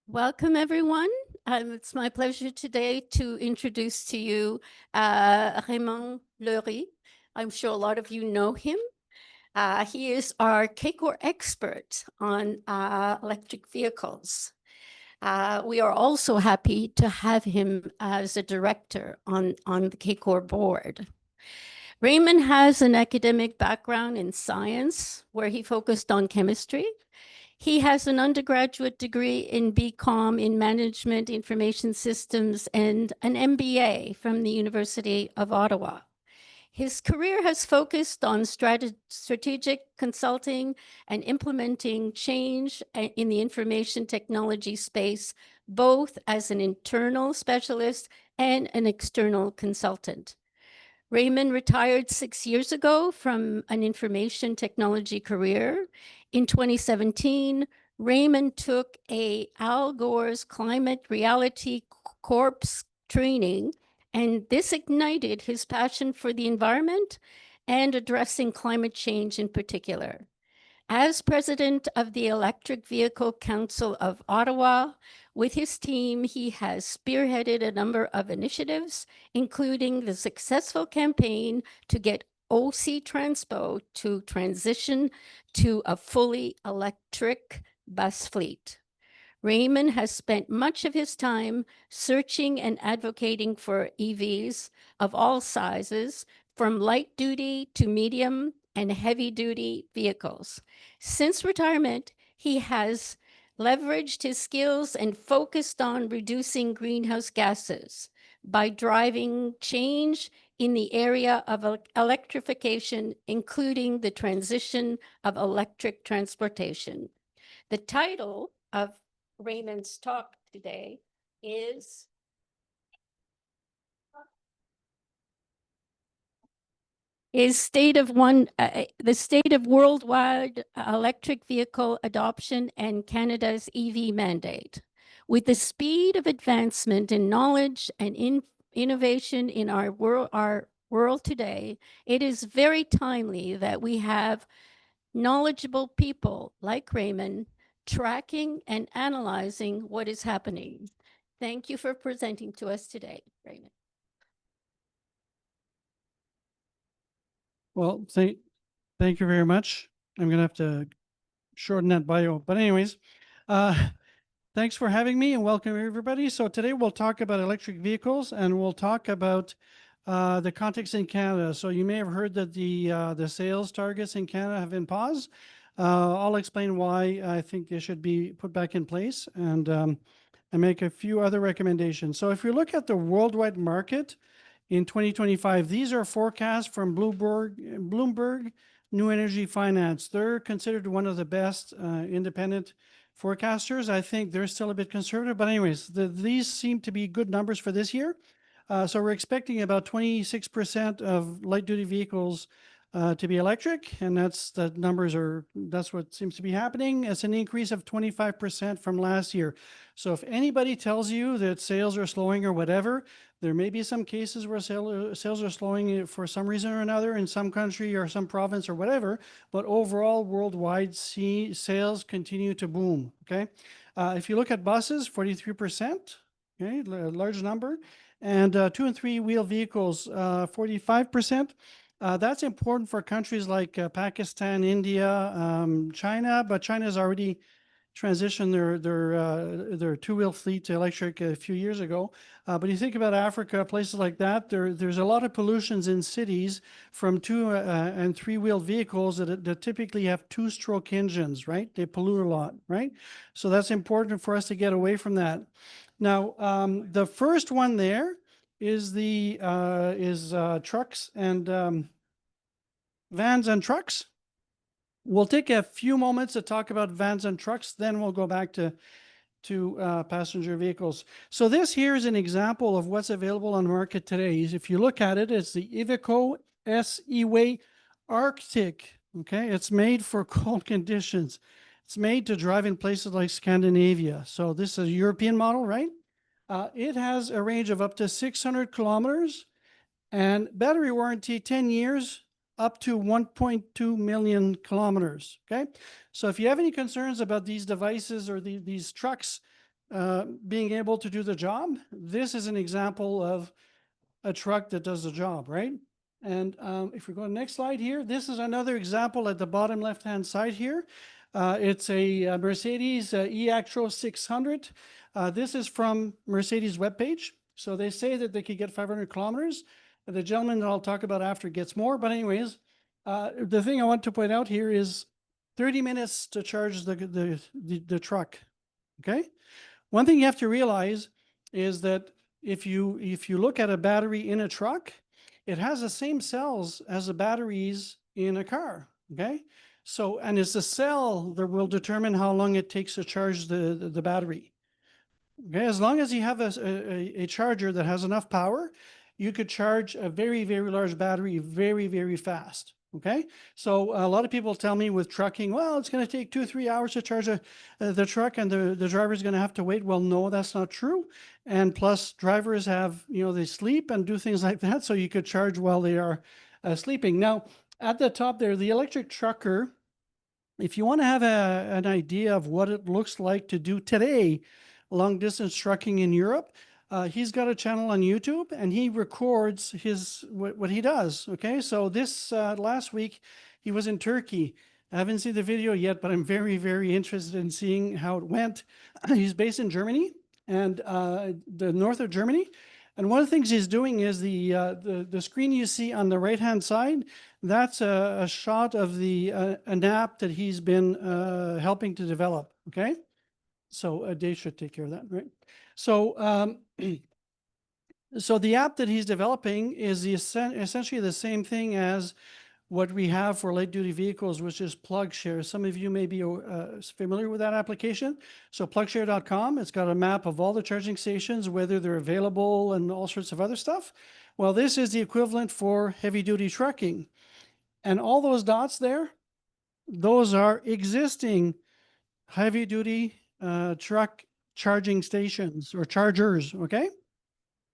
Welcome, everyone. It's my pleasure today to introduce to you Raymond Leury. I'm sure a lot of you know him. He is our KCOR expert on electric vehicles. We are also happy to have him as a director on the KCOR board. Raymond has an academic background in science, where he focused on chemistry. He has an undergraduate degree in BCom in Management Information Systems and an MBA from the University of Ottawa. His career has focused on strategic consulting and implementing change in the information technology space, both as an internal specialist and an external consultant. Raymond retired 6 years ago from an information technology career. In 2017, Raymond took Al Gore's Climate Reality Corps training, and this ignited his passion for the environment and addressing climate change in particular. As president of the Electric Vehicle Council of Ottawa, with his team, he has spearheaded a number of initiatives, including the successful campaign to get OC Transpo to transition to a fully electric bus fleet. Raymond has spent much of his time searching and advocating for EVs of all sizes, from light duty to medium and heavy duty vehicles. Since retirement, he has leveraged his skills and focused on reducing greenhouse gases by driving change in the area of electrification, including the transition of electric transportation. The title of Raymond's talk today is the state of worldwide electric vehicle adoption and Canada's EV mandate. With the speed of advancement in knowledge and innovation in our world today, it is very timely that we have knowledgeable people like Raymond tracking and analyzing what is happening. Thank you for presenting to us today, Raymond. Well, thank you very much. I'm going to have to shorten that bio. But anyways, thanks for having me and welcome everybody. So today we'll talk about electric vehicles and we'll talk about the context in Canada. So you may have heard that the sales targets in Canada have been paused. I'll explain why I think they should be put back in place and make a few other recommendations. So if you look at the worldwide market in 2025, these are forecasts from Bloomberg New Energy Finance. They're considered one of the best independent forecasters. I think they're still a bit conservative, but anyways, these seem to be good numbers for this year. So we're expecting about 26% of light duty vehicles to be electric, and that's what seems to be happening. It's an increase of 25% from last year. So if anybody tells you that sales are slowing or whatever, there may be some cases where sales are slowing for some reason or another in some country or some province or whatever, but overall worldwide sales continue to boom. Okay, if you look at buses, 43%, okay, large number, and 2 and 3 wheel vehicles, 45%. That's important for countries like Pakistan, India, China, but China's already transitioned their two-wheel fleet to electric a few years ago. But you think about Africa, places like that, there's a lot of pollutions in cities from 2 and 3 wheel vehicles that typically have 2-stroke engines, right? They pollute a lot, right? So that's important for us to get away from that. Now, the first one there is trucks and vans and trucks. We'll take a few moments to talk about vans and trucks, then we'll go back to passenger vehicles. So this here is an example of what's available on the market today. If you look at it, it's the Iveco S-E-Way Arctic. Okay, it's made for cold conditions. It's made to drive in places like Scandinavia. So this is a European model, right? It has a range of up to 600 kilometers and battery warranty 10 years up to 1.2 million kilometers. Okay. So if you have any concerns about these devices or these trucks being able to do the job, this is an example of a truck that does the job, right? And if we go to the next slide here, this is another example at the bottom left-hand side here. It's a Mercedes e-Actros 600. This is from Mercedes webpage. So they say that they could get 500 kilometers. The gentleman that I'll talk about after gets more. But anyways, the thing I want to point out here is 30 minutes to charge the truck, okay? One thing you have to realize is that if you look at a battery in a truck, it has the same cells as the batteries in a car, okay? So, and it's the cell that will determine how long it takes to charge the battery. Okay, as long as you have a charger that has enough power, you could charge a very, very large battery very, very fast. Okay, so a lot of people tell me with trucking, well, it's going to take 2-3 hours to charge the truck, and the driver's going to have to wait. Well, no, that's not true. And plus, drivers have, they sleep and do things like that, so you could charge while they are sleeping. Now, at the top there, the electric trucker. If you want to have an idea of what it looks like to do today, long distance trucking in Europe, he's got a channel on YouTube and he records what he does. Okay, so this last week he was in Turkey. I haven't seen the video yet, but I'm very, very interested in seeing how it went. He's based in Germany and the north of Germany. And one of the things he's doing is the screen you see on the right-hand side, that's a shot of an app that he's been helping to develop, okay? So Dave should take care of that, right? So, so the app that he's developing is essentially the same thing as what we have for light-duty vehicles, which is PlugShare. Some of you may be familiar with that application. So plugshare.com, it's got a map of all the charging stations, whether they're available and all sorts of other stuff. Well, this is the equivalent for heavy-duty trucking. And all those dots there, those are existing heavy-duty truck charging stations or chargers, okay?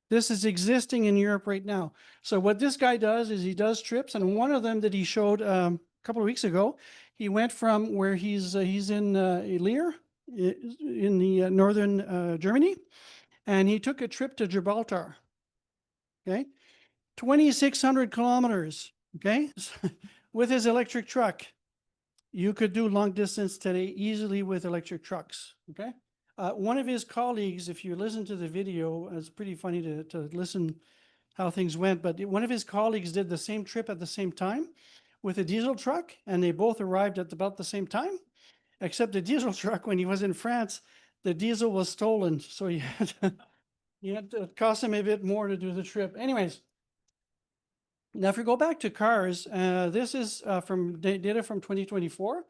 This is existing in Europe right now. So what this guy does is he does trips, and one of them that he showed a couple of weeks ago, he went from where he's in Leer in the northern Germany, and he took a trip to Gibraltar. Okay, 2,600 kilometers. Okay, with his electric truck, you could do long distance today easily with electric trucks. Okay. One of his colleagues, if you listen to the video, it's pretty funny to listen how things went, but one of his colleagues did the same trip at the same time with a diesel truck, and they both arrived at about the same time, except the diesel truck, when he was in France, the diesel was stolen, so he had to cost him a bit more to do the trip. Anyways, now if we go back to cars, this is from data from 2024.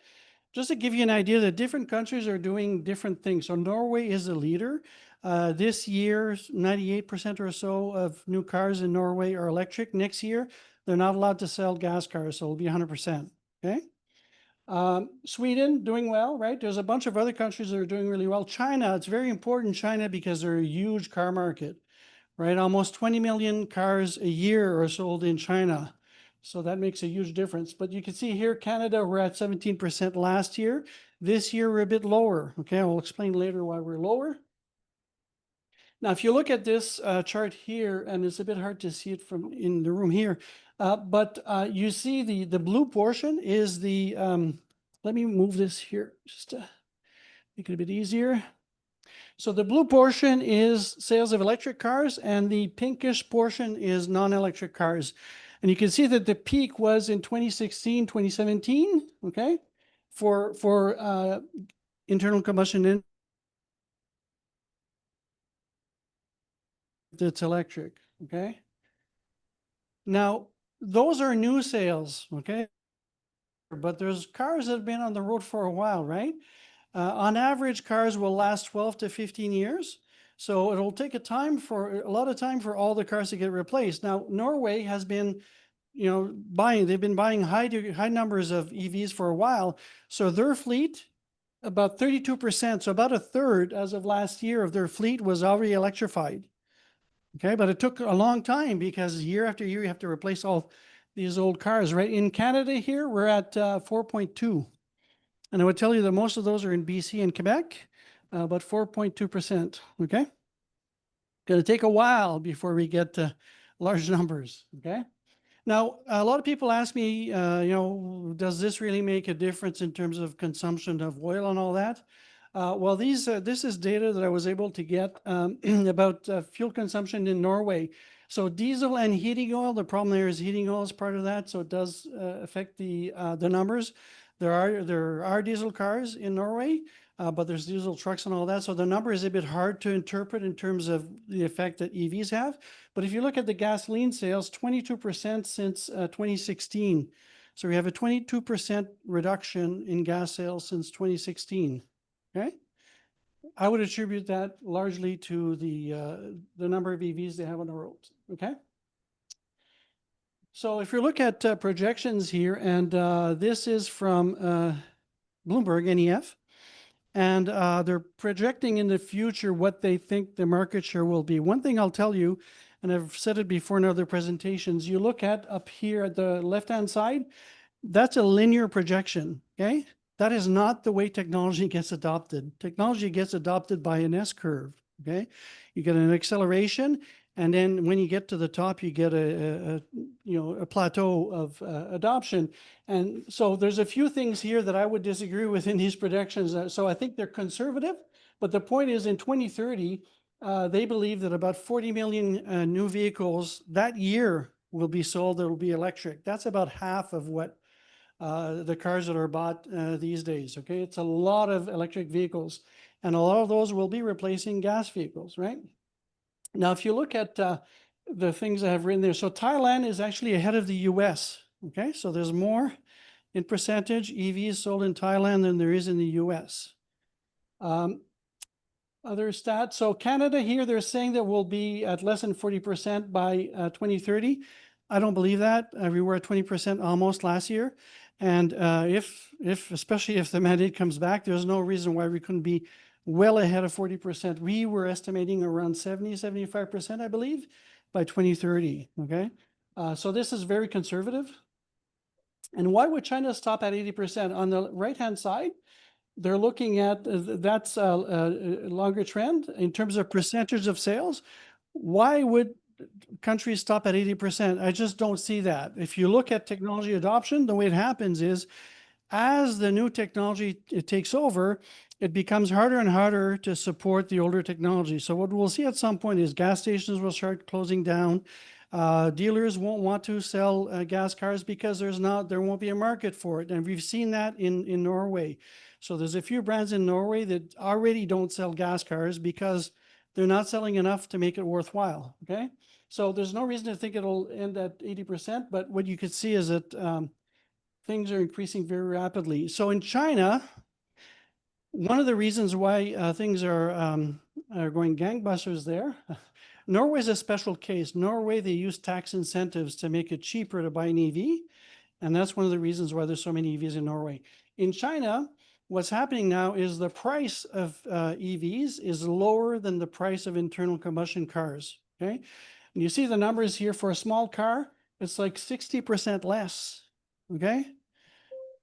Just to give you an idea that different countries are doing different things. So Norway is a leader. This year, 98% or so of new cars in Norway are electric. Next year, they're not allowed to sell gas cars, so it'll be 100%. Okay. Sweden doing well, right? There's a bunch of other countries that are doing really well. China, it's very important, China, because they're a huge car market, right? Almost 20 million cars a year are sold in China. So that makes a huge difference. But you can see here, Canada, we're at 17% last year. This year, we're a bit lower. Okay, I'll explain later why we're lower. Now, if you look at this chart here, and it's a bit hard to see it from in the room here, but you see the blue portion is the, let me move this here just to make it a bit easier. So the blue portion is sales of electric cars, and the pinkish portion is non-electric cars. And you can see that the peak was in 2016, 2017, okay, for internal combustion engine that's electric, okay? Now, those are new sales, okay? But there's cars that have been on the road for a while, right? On average, cars will last 12 to 15 years. So it'll take a lot of time for all the cars to get replaced. Now, Norway has been, they've been buying high numbers of EVs for a while. So their fleet about 32%, so about a third as of last year of their fleet was already electrified. Okay, but it took a long time because year after year you have to replace all these old cars, right? In Canada here, we're at 4.2. And I would tell you that most of those are in BC and Quebec, about 4.2%, okay? Gonna take a while before we get to large numbers, okay? Now, a lot of people ask me, does this really make a difference in terms of consumption of oil and all that? Well, this is data that I was able to get about fuel consumption in Norway. So diesel and heating oil, the problem there is heating oil is part of that, so it does affect the numbers. There are diesel cars in Norway, but there's diesel trucks and all that, so the number is a bit hard to interpret in terms of the effect that EVs have. But if you look at the gasoline sales, 22% since 2016. So we have a 22% reduction in gas sales since 2016. Okay, I would attribute that largely to the number of EVs they have on the roads. Okay, so if you look at projections here, and this is from Bloomberg NEF, and they're projecting in the future what they think the market share will be. One thing I'll tell you, and I've said it before in other presentations, you look at up here at the left-hand side, that's a linear projection, okay? That is not the way technology gets adopted. Technology gets adopted by an S-curve, okay? You get an acceleration, and then when you get to the top, you get a plateau of adoption. And so there's a few things here that I would disagree with in these projections. So I think they're conservative, but the point is in 2030, they believe that about 40 million new vehicles that year will be sold that will be electric. That's about half of what the cars that are bought these days, okay? It's a lot of electric vehicles, and a lot of those will be replacing gas vehicles, right? Now, if you look at the things I have written there, so Thailand is actually ahead of the US, okay? So there's more in percentage EVs sold in Thailand than there is in the US. Other stats, so Canada here, they're saying that we'll be at less than 40% by 2030. I don't believe that. We were at 20% almost last year. And especially if the mandate comes back, there's no reason why we couldn't be well ahead of 40%. We were estimating around 75%, I believe, by 2030, okay? So this is very conservative. And why would China stop at 80%? On the right-hand side, they're looking at, that's a longer trend in terms of percentage of sales. Why would countries stop at 80%? I just don't see that. If you look at technology adoption, the way it happens is as the new technology takes over, it becomes harder and harder to support the older technology. So what we'll see at some point is gas stations will start closing down. Dealers won't want to sell gas cars because there won't be a market for it. And we've seen that in Norway. So there's a few brands in Norway that already don't sell gas cars because they're not selling enough to make it worthwhile, okay? So there's no reason to think it'll end at 80%, but what you could see is that things are increasing very rapidly. So in China, one of the reasons why things are going gangbusters there, Norway is a special case. Norway, they use tax incentives to make it cheaper to buy an EV, and that's one of the reasons why there's so many EVs in Norway. In China, what's happening now is the price of EVs is lower than the price of internal combustion cars, okay? And you see the numbers here for a small car, it's like 60% less, okay?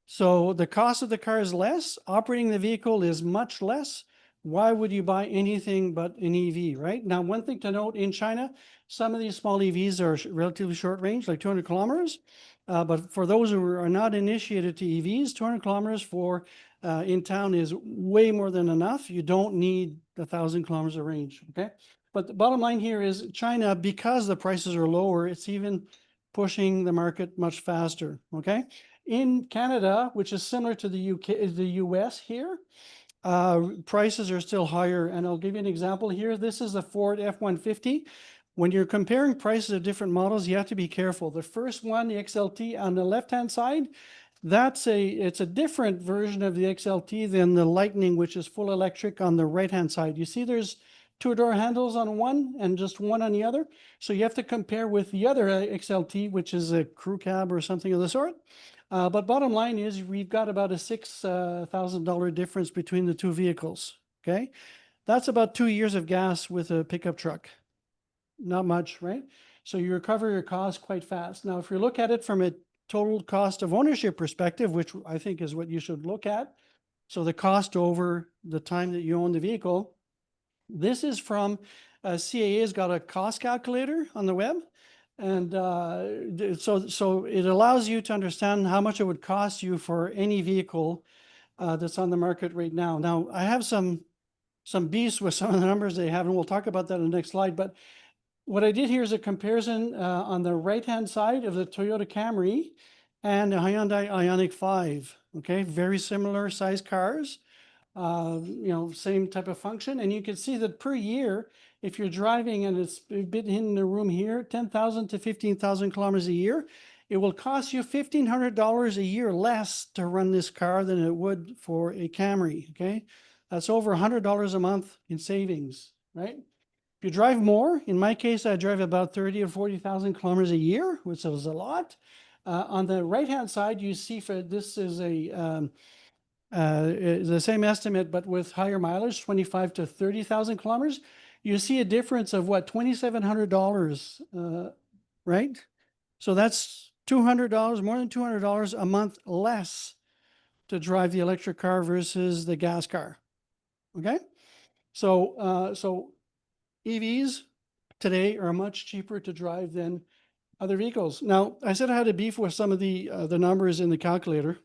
So the cost of the car is less, operating the vehicle is much less. Why would you buy anything but an EV, right? Now, one thing to note in China, some of these small EVs are relatively short range, like 200 kilometers. But for those who are not initiated to EVs, 200 kilometers for in town is way more than enough. You don't need 1,000 kilometers of range, okay? But the bottom line here is China, because the prices are lower, it's even pushing the market much faster, okay? In Canada, which is similar to the US here, prices are still higher. And I'll give you an example here. This is a Ford F-150. When you're comparing prices of different models, you have to be careful. The first one, the XLT on the left-hand side, it's a different version of the XLT than the Lightning, which is full electric on the right-hand side. You see there's two door handles on one and just one on the other. So you have to compare with the other XLT, which is a crew cab or something of the sort. But bottom line is we've got about a $6,000 difference between the two vehicles. Okay. That's about 2 years of gas with a pickup truck. Not much, right? So you recover your cost quite fast. Now, if you look at it from a total cost of ownership perspective, which I think is what you should look at, so the cost over the time that you own the vehicle, this is from CAA's got a cost calculator on the web. And so it allows you to understand how much it would cost you for any vehicle that's on the market right now. Now, I have some beefs with some of the numbers they have, and we'll talk about that in the next slide. But what I did here is a comparison on the right-hand side of the Toyota Camry and the Hyundai Ioniq 5. Okay, very similar size cars, same type of function. And you can see that per year, if you're driving, and it's a bit in the room here, 10,000 to 15,000 kilometers a year, it will cost you $1,500 a year less to run this car than it would for a Camry. Okay, that's over $100 a month in savings, right? If you drive more, in my case, I drive about 30 or 40,000 kilometers a year, which is a lot. On the right-hand side, you see this is the same estimate, but with higher mileage, 25 to 30,000 kilometers. You see a difference of what, $2,700, right? So that's $200, more than $200 a month less to drive the electric car versus the gas car. Okay, so EVs today are much cheaper to drive than other vehicles. Now, I said I had a beef with some of the numbers in the calculator.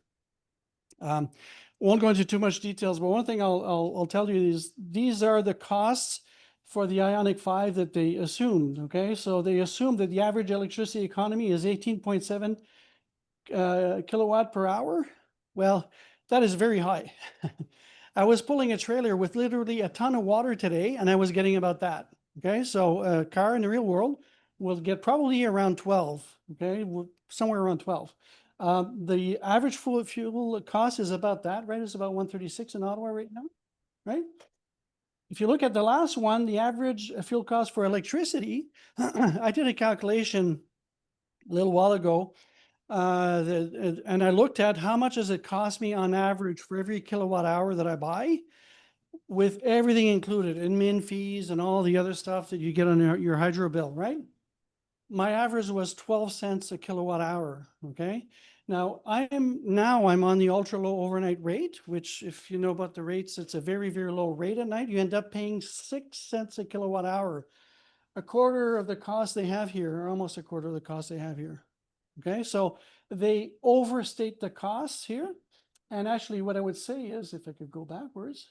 Won't go into too much details, but one thing I'll tell you is these are the costs for the Ioniq 5 that they assumed. Okay, so they assumed that the average electricity economy is 18.7 kilowatt per hour. Well, that is very high. I was pulling a trailer with literally a ton of water today, and I was getting about that. Okay, so a car in the real world will get probably around 12. Okay, somewhere around 12. The average fuel cost is about that, right? It's about 136 in Ottawa right now, right? If you look at the last one, the average fuel cost for electricity, I did a calculation a little while ago, and I looked at how much does it cost me on average for every kilowatt hour that I buy, with everything included, admin fees and all the other stuff that you get on your hydro bill, right? My average was 12 cents a kilowatt hour. Okay. Now I'm on the ultra low overnight rate, which, if you know about the rates, it's a very, very low rate at night. You end up paying 6 cents a kilowatt hour, a quarter of the cost they have here, or almost a quarter of the cost they have here. Okay. So they overstate the costs here. And actually what I would say is, if I could go backwards,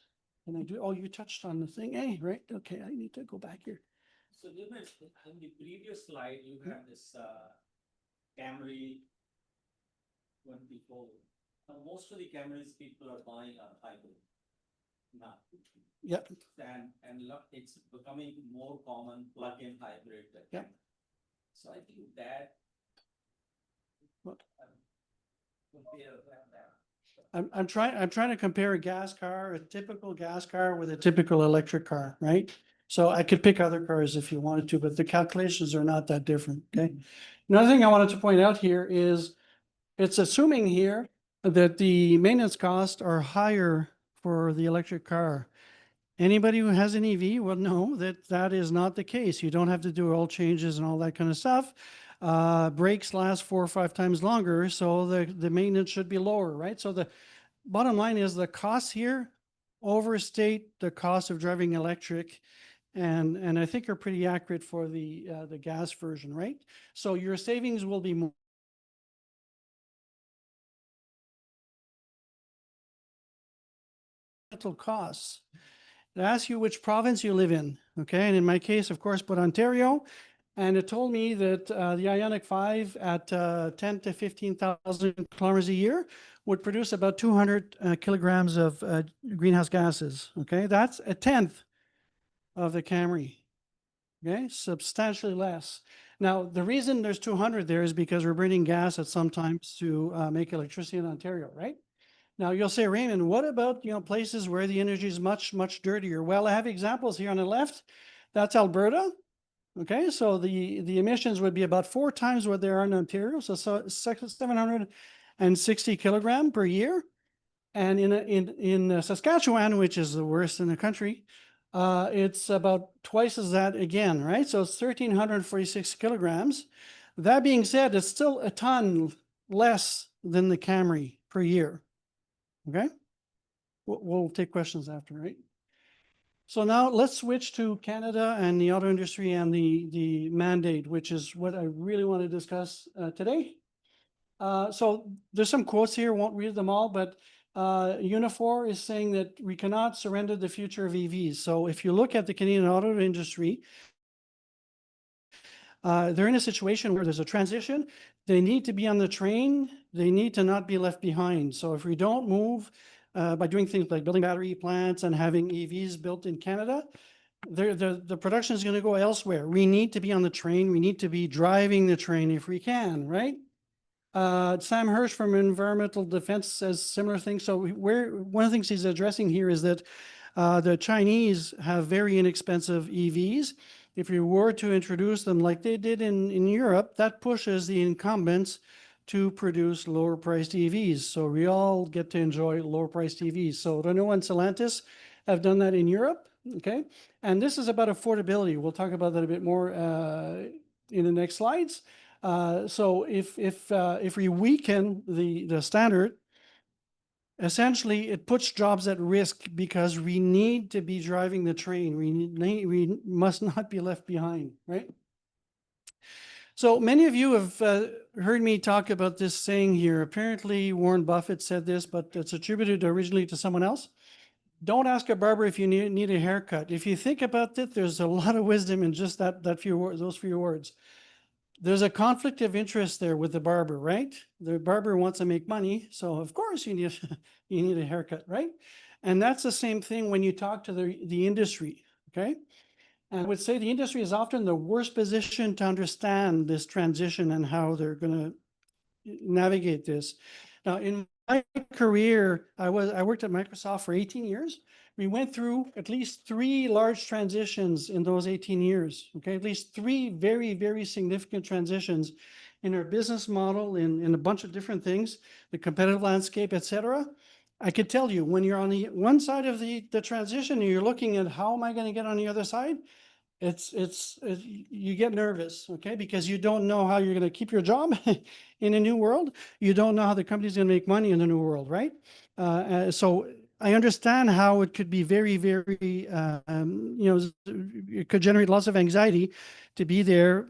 and I do, oh, you touched on the thing A, right? Okay. I need to go back here. So Raymond, in the previous slide, you had this Camry 24. Now, most of the Camrys people are buying a hybrid now. Yep. And look, it's becoming more common plug-in hybrid. Yep. So I think that I'm trying to compare a gas car, a typical gas car, with a typical electric car, right? So I could pick other cars if you wanted to, but the calculations are not that different. Okay. Another thing I wanted to point out here is it's assuming here that the maintenance costs are higher for the electric car. Anybody who has an EV will know that that is not the case. You don't have to do oil changes and all that kind of stuff. Brakes last 4 or 5 times longer, so the maintenance should be lower, right? So the bottom line is the costs here overstate the cost of driving electric, and I think are pretty accurate for the gas version, right? So your savings will be more costs. It asks you which province you live in, okay? And in my case, of course, put Ontario, and it told me that the Ioniq 5 at 10 to 15,000 kilometers a year would produce about 200 kilograms of greenhouse gases, okay? That's a tenth of the Camry, okay? Substantially less. Now, the reason there's 200 there is because we're burning gas at some times to make electricity in Ontario, right? Now you'll say, Raymond, what about, places where the energy is much, much dirtier? Well, I have examples here on the left. That's Alberta. Okay, so the emissions would be about 4 times what they are in Ontario. So 700 160 kilogram per year. And in Saskatchewan, which is the worst in the country, it's about twice as that again, right? So it's 1,346 kilograms. That being said, it's still a ton less than the Camry per year. Okay? We'll take questions after, right? So now let's switch to Canada and the auto industry and the mandate, which is what I really want to discuss today. So there's some quotes here, won't read them all, but Unifor is saying that we cannot surrender the future of EVs. So if you look at the Canadian auto industry, they're in a situation where there's a transition. They need to be on the train. They need to not be left behind. So if we don't move by doing things like building battery plants and having EVs built in Canada, the production is going to go elsewhere. We need to be on the train. We need to be driving the train if we can, right? Sam Hirsch from Environmental Defense says similar things. So one of the things he's addressing here is that the Chinese have very inexpensive EVs. If you were to introduce them like they did in Europe, that pushes the incumbents to produce lower priced EVs. So we all get to enjoy lower priced EVs. So Renault and Stellantis have done that in Europe. Okay. And this is about affordability. We'll talk about that a bit more in the next slides. So if we weaken the standard, essentially it puts jobs at risk because we need to be driving the train. We must not be left behind, right? So many of you have heard me talk about this saying here. Apparently Warren Buffett said this, but it's attributed originally to someone else. Don't ask a barber if you need a haircut. If you think about it, there's a lot of wisdom in just those few words. There's a conflict of interest there with the barber, right? The barber wants to make money, so of course you need a haircut, right? And that's the same thing when you talk to the industry, okay? And I would say the industry is often the worst position to understand this transition and how they're going to navigate this. Now, in my career, I worked at Microsoft for 18 years. We went through at least 3 large transitions in those 18 years, okay? At least 3 very, very significant transitions in our business model, in a bunch of different things, the competitive landscape, et cetera. I could tell you, when you're on the one side of the transition and you're looking at how am I going to get on the other side, you get nervous, okay? Because you don't know how you're going to keep your job in a new world. You don't know how the company's going to make money in the new world, right? So I understand how it could be very, very, it could generate lots of anxiety to be there,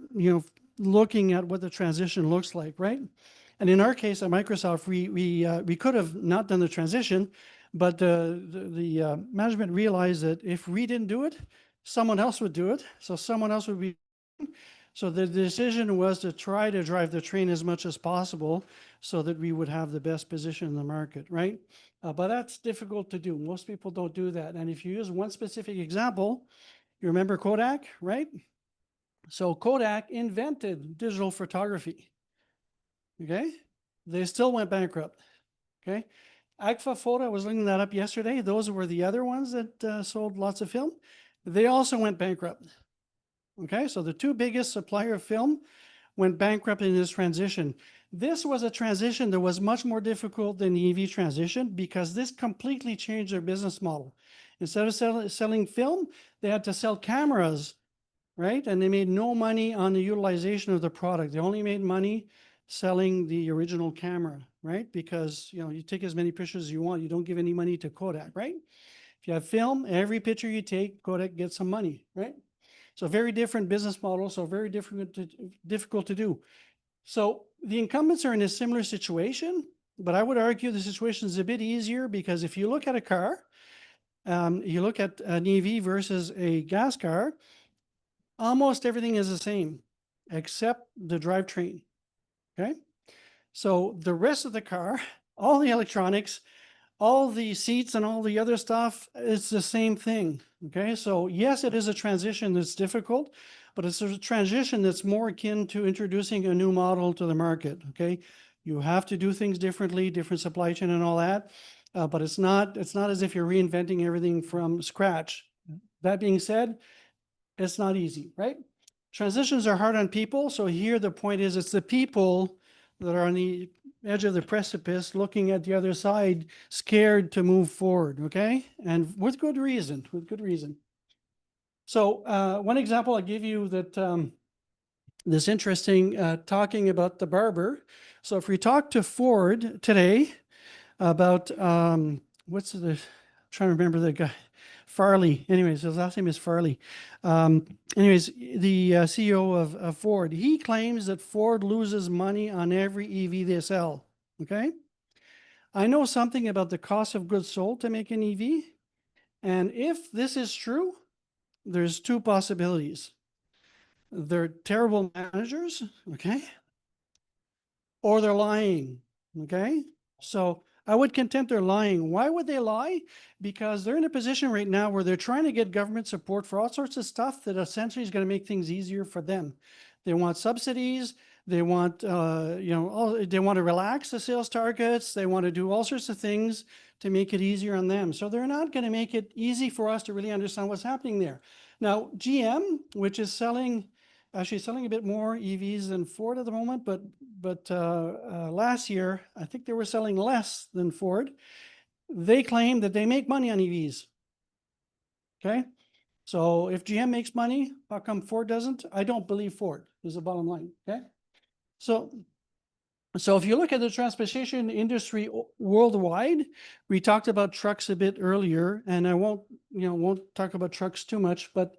looking at what the transition looks like, right? And in our case at Microsoft, we could have not done the transition, but the management realized that if we didn't do it, someone else would do it. So someone else would be. So the decision was to try to drive the train as much as possible so that we would have the best position in the market, right? But that's difficult to do. Most people don't do that. And if you use one specific example, you remember Kodak, right? So Kodak invented digital photography, okay? They still went bankrupt, okay? Agfa Photo, I was looking that up yesterday. Those were the other ones that sold lots of film. They also went bankrupt. Okay, so the 2 biggest supplier of film went bankrupt in this transition. This was a transition that was much more difficult than the EV transition because this completely changed their business model. Instead of selling film, they had to sell cameras, right? And they made no money on the utilization of the product. They only made money selling the original camera, right? Because you take as many pictures as you want. You don't give any money to Kodak, right? If you have film, every picture you take, Kodak gets some money, right? So very different business model, so very difficult to do. So the incumbents are in a similar situation, but I would argue the situation is a bit easier because if you look at a car, you look at an EV versus a gas car, almost everything is the same except the drivetrain, okay? So the rest of the car, all the electronics, all the seats and all the other stuff, it's the same thing, okay? So yes, it is a transition that's difficult, but it's a transition that's more akin to introducing a new model to the market, okay? You have to do things differently, different supply chain and all that, but it's not as if you're reinventing everything from scratch. That being said, it's not easy, right? Transitions are hard on people, so here the point is it's the people that are on the edge of the precipice, looking at the other side, scared to move forward, okay? And with good reason, with good reason. So one example I'll give you that this interesting talking about the barber. So if we talk to Ford today about what's the trying to remember the guy Farley. Anyways, his last name is Farley. Anyways, the CEO of Ford, he claims that Ford loses money on every EV they sell. Okay, I know something about the cost of goods sold to make an EV, and if this is true, there's two possibilities. They're terrible managers, okay, or they're lying, okay? So I would contend they're lying. Why would they lie? Because they're in a position right now where they're trying to get government support for all sorts of stuff that essentially is going to make things easier for them. They want subsidies. They want, they want to relax the sales targets. They want to do all sorts of things to make it easier on them. So they're not going to make it easy for us to really understand what's happening there. Now, GM, which is actually selling a bit more EVs than Ford at the moment, but last year, I think they were selling less than Ford. They claim that they make money on EVs. Okay, so if GM makes money, how come Ford doesn't? I don't believe Ford is the bottom line. Okay, so if you look at the transportation industry worldwide, we talked about trucks a bit earlier, and I won't talk about trucks too much, but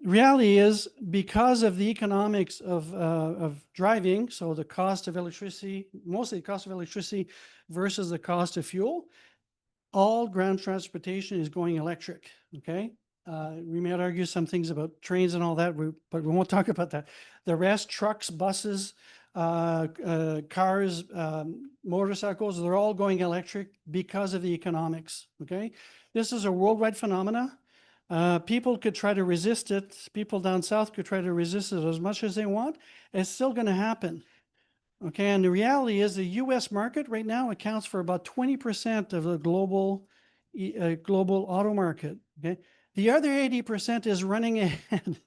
reality is because of the economics of driving, so the cost of electricity, mostly the cost of electricity versus the cost of fuel, all ground transportation is going electric, okay? We might argue some things about trains and all that, but we won't talk about that. The rest, trucks, buses, cars, motorcycles, they're all going electric because of the economics, okay? This is a worldwide phenomena. People could try to resist it. People down south could try to resist it as much as they want. It's still going to happen. Okay, and the reality is the U.S. market right now accounts for about 20% of the global auto market. Okay, the other 80% is running ahead.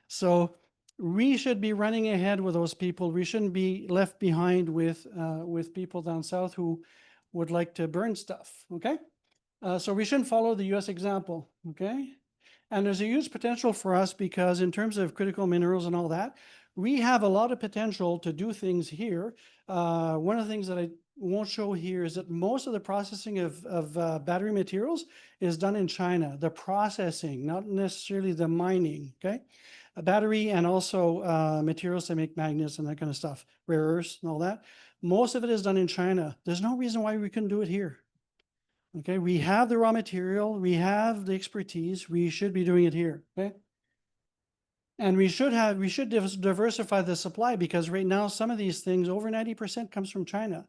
So we should be running ahead with those people. We shouldn't be left behind with people down south who would like to burn stuff. Okay, so we shouldn't follow the U.S. example. Okay. And there's a huge potential for us because in terms of critical minerals and all that, we have a lot of potential to do things here. One of the things that I won't show here is that most of the processing of battery materials is done in China. The processing, not necessarily the mining, okay? A battery and also materials to make magnets and that kind of stuff, rare earths and all that. Most of it is done in China. There's no reason why we couldn't do it here. Okay, we have the raw material, we have the expertise, we should be doing it here, okay? And we should diversify the supply because right now some of these things, over 90% comes from China.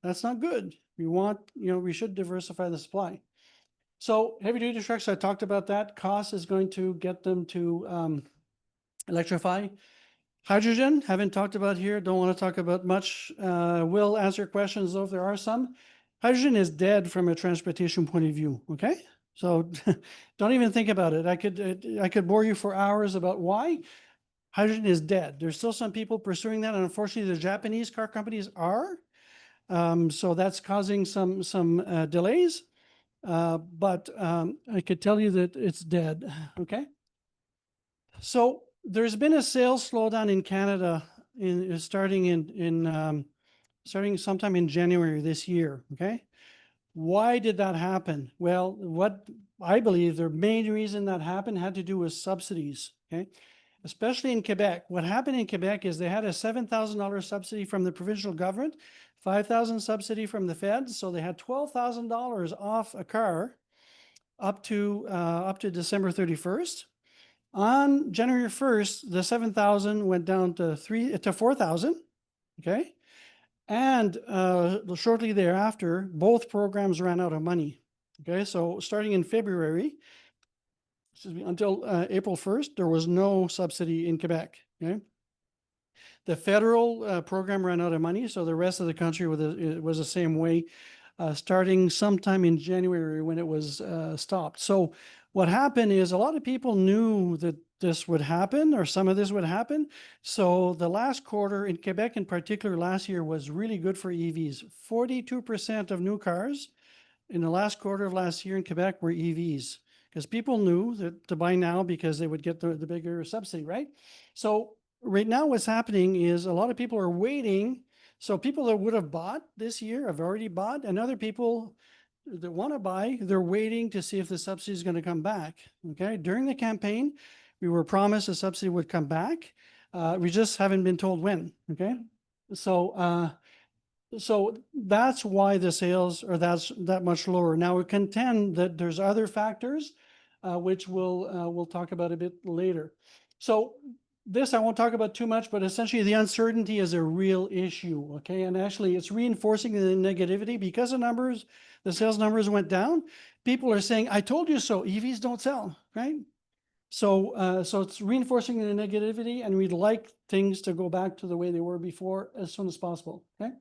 That's not good. We should diversify the supply. So heavy duty trucks, I talked about that. Cost is going to get them to electrify. Hydrogen, haven't talked about here, don't want to talk about much. We'll answer questions though if there are some. Hydrogen is dead from a transportation point of view, okay? So don't even think about it. I could bore you for hours about why. Hydrogen is dead. There's still some people pursuing that, and unfortunately the Japanese car companies are. So that's causing some delays. But I could tell you that it's dead, okay? So there's been a sales slowdown in Canada starting sometime in January this year, okay? Why did that happen? Well, what I believe the main reason that happened had to do with subsidies, okay? Especially in Quebec. What happened in Quebec is they had a $7,000 subsidy from the provincial government, $5,000 subsidy from the feds, so they had $12,000 off a car up to December 31st. On January 1st, the 7,000 went down to 4,000, okay? And shortly thereafter, both programs ran out of money, okay? So starting in February, until April 1st, there was no subsidy in Quebec, okay? The federal program ran out of money, so the rest of the country was the same way, starting sometime in January when it was stopped. So what happened is a lot of people knew that this would happen, or some of this would happen. So the last quarter in Quebec in particular last year was really good for EVs. 42% of new cars in the last quarter of last year in Quebec were EVs, because people knew that to buy now because they would get the bigger subsidy, right? So right now what's happening is a lot of people are waiting. So people that would have bought this year have already bought, and other people that want to buy, they're waiting to see if the subsidy is going to come back. Okay, during the campaign, we were promised the subsidy would come back. We just haven't been told when. Okay, so so that's why the sales are that much lower. Now we contend that there's other factors, which we'll talk about a bit later. So this I won't talk about too much, but essentially the uncertainty is a real issue. Okay, and actually it's reinforcing the negativity because the numbers, the sales numbers went down. People are saying, "I told you so. EVs don't sell," right? So so it's reinforcing the negativity, and we'd like things to go back to the way they were before as soon as possible. Okay.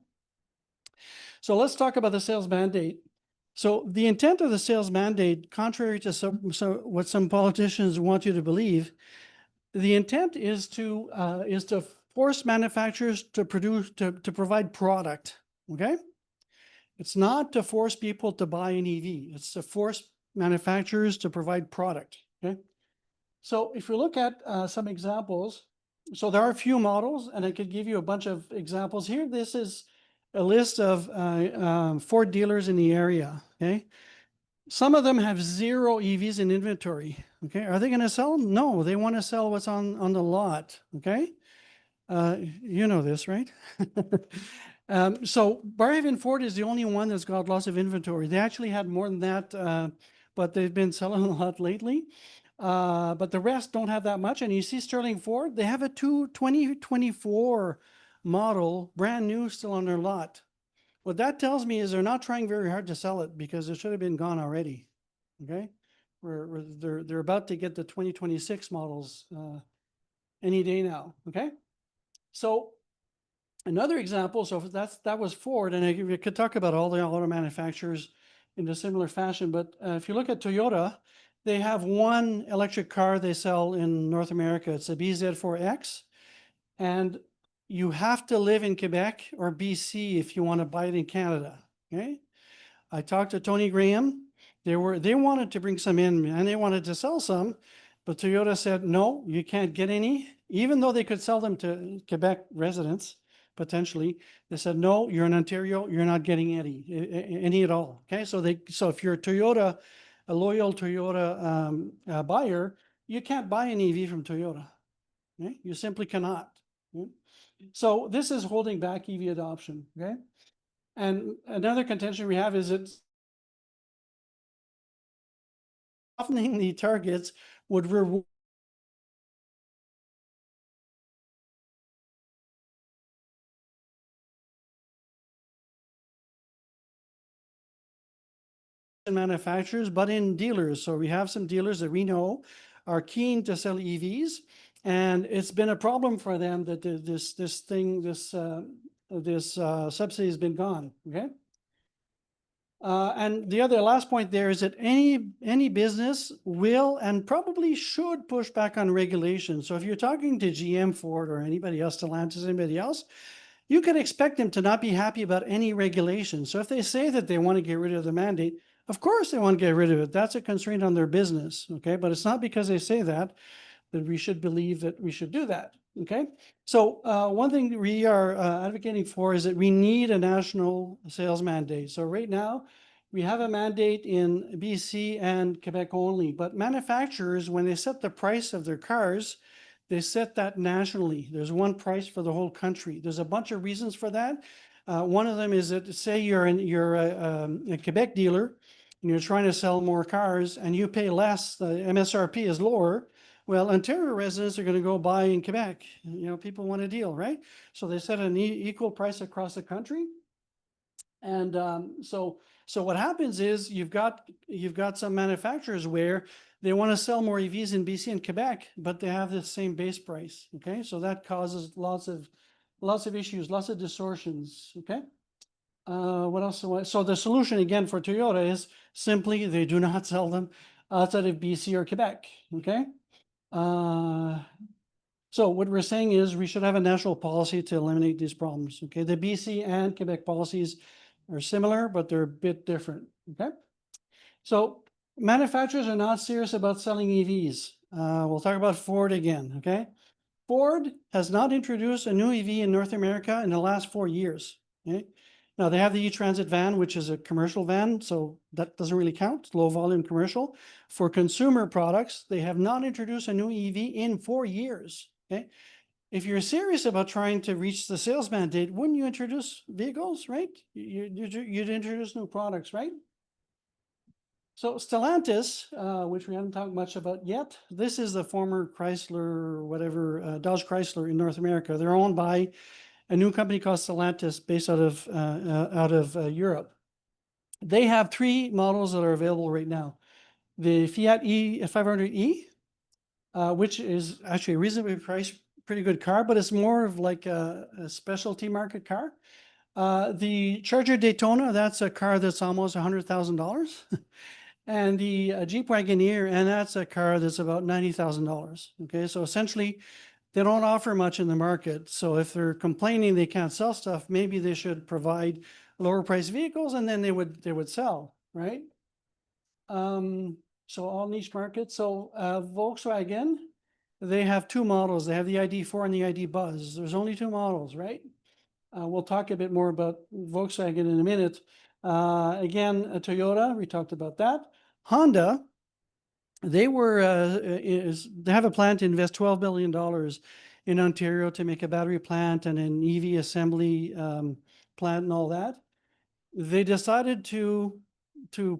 So let's talk about the sales mandate. So the intent of the sales mandate, contrary to what some politicians want you to believe, the intent is to force manufacturers to provide product. Okay, it's not to force people to buy an EV. It's to force manufacturers to provide product. Okay, so if you look at some examples, so there are a few models, and I could give you a bunch of examples here. This is a list of Ford dealers in the area. Okay, some of them have 0 EVs in inventory. Okay, are they going to sell them? No, they want to sell what's on the lot. Okay, you know this, right? So Barhaven Ford is the only one that's got lots of inventory. They actually had more than that, but they've been selling a lot lately. But the rest don't have that much. And you see Sterling Ford, they have a 2024 model, brand new, still on their lot. What that tells me is they're not trying very hard to sell it because it should have been gone already. Okay, they're about to get the 2026 models any day now. Okay, so another example. So that was Ford, and I could talk about all the auto manufacturers in a similar fashion. But if you look at Toyota, they have one electric car they sell in North America. It's a BZ4X, and you have to live in Quebec or BC if you want to buy it in Canada. Okay, I talked to Tony Graham. They wanted to bring some in and they wanted to sell some, but Toyota said no, you can't get any, even though they could sell them to Quebec residents potentially. They said no, you're in Ontario, you're not getting any at all. Okay, so if you're a loyal Toyota buyer, you can't buy an EV from Toyota. Okay? You simply cannot. Okay? So this is holding back EV adoption. Okay, and another contention we have is it's softening the targets would reward manufacturers, but in dealers. So we have some dealers that we know are keen to sell EVs, and it's been a problem for them that this subsidy has been gone. Okay. And the last point there is that any business will and probably should push back on regulation. So if you're talking to GM, Ford, or anybody else, Stellantis, anybody else, you can expect them to not be happy about any regulation. So if they say that they want to get rid of the mandate, of course they want to get rid of it. That's a constraint on their business. Okay, but it's not because they say that we should believe that we should do that. Okay, so one thing we are advocating for is that we need a national sales mandate. So right now, we have a mandate in BC and Quebec only, but manufacturers, when they set the price of their cars, they set that nationally. There's one price for the whole country. There's a bunch of reasons for that. One of them is that, say you're a Quebec dealer and you're trying to sell more cars and you pay less, the MSRP is lower. Well, Ontario residents are going to go buy in Quebec. You know, people want a deal, right? So they set an equal price across the country. And so what happens is you've got some manufacturers where they want to sell more EVs in BC and Quebec, but they have the same base price. Okay, so that causes lots of issues, lots of distortions. Okay, what else? So the solution again for Toyota is simply they do not sell them outside of BC or Quebec. Okay, So what we're saying is we should have a national policy to eliminate these problems, okay? The BC and Quebec policies are similar, but they're a bit different, okay? So manufacturers are not serious about selling EVs. We'll talk about Ford again, okay? Ford has not introduced a new EV in North America in the last 4 years, okay? Now, they have the E-Transit van, which is a commercial van, so that doesn't really count, low volume commercial. For consumer products, they have not introduced a new EV in 4 years, okay? If you're serious about trying to reach the sales mandate, wouldn't you introduce vehicles, right? You'd introduce new products, right? So Stellantis, which we haven't talked much about yet, this is the former Chrysler, whatever, Dodge Chrysler in North America. They're owned by a new company called Stellantis based out of Europe. They have 3 models that are available right now. The Fiat E500e, which is actually a reasonably priced, pretty good car, but it's more of like a specialty market car. The Charger Daytona, that's a car that's almost $100,000. And the Jeep Wagoneer, and that's a car that's about $90,000. Okay, so essentially, they don't offer much in the market. So if they're complaining they can't sell stuff, maybe they should provide lower price vehicles, and then they would sell, right? So all niche markets. So Volkswagen, they have 2 models. They have the ID4 and the ID Buzz. There's only 2 models, right? We'll talk a bit more about Volkswagen in a minute. Again, Toyota, we talked about that. Honda, they have a plan to invest $12 billion in Ontario to make a battery plant and an EV assembly plant and all that. They decided to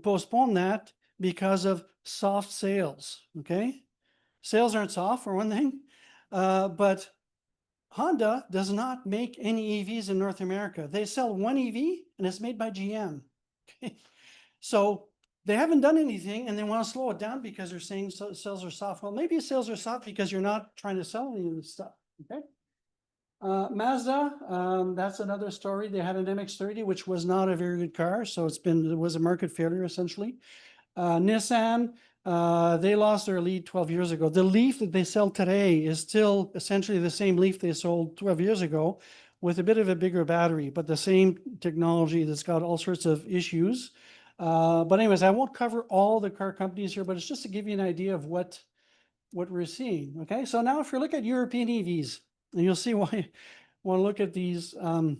postpone that because of soft sales, okay? Sales aren't soft for one thing, but Honda does not make any EVs in North America. They sell 1 EV and it's made by GM. Okay? So they haven't done anything and they want to slow it down because they're saying sales are soft. Well, maybe sales are soft because you're not trying to sell any of this stuff. Okay. Mazda, that's another story. They had an MX-30, which was not a very good car. So it was a market failure essentially. Nissan, they lost their lead 12 years ago. The Leaf that they sell today is still essentially the same Leaf they sold 12 years ago with a bit of a bigger battery, but the same technology that's got all sorts of issues. But anyways, I won't cover all the car companies here, but it's just to give you an idea of what we're seeing. Okay, so now if you look at European EVs, and you'll see why we'll look at these a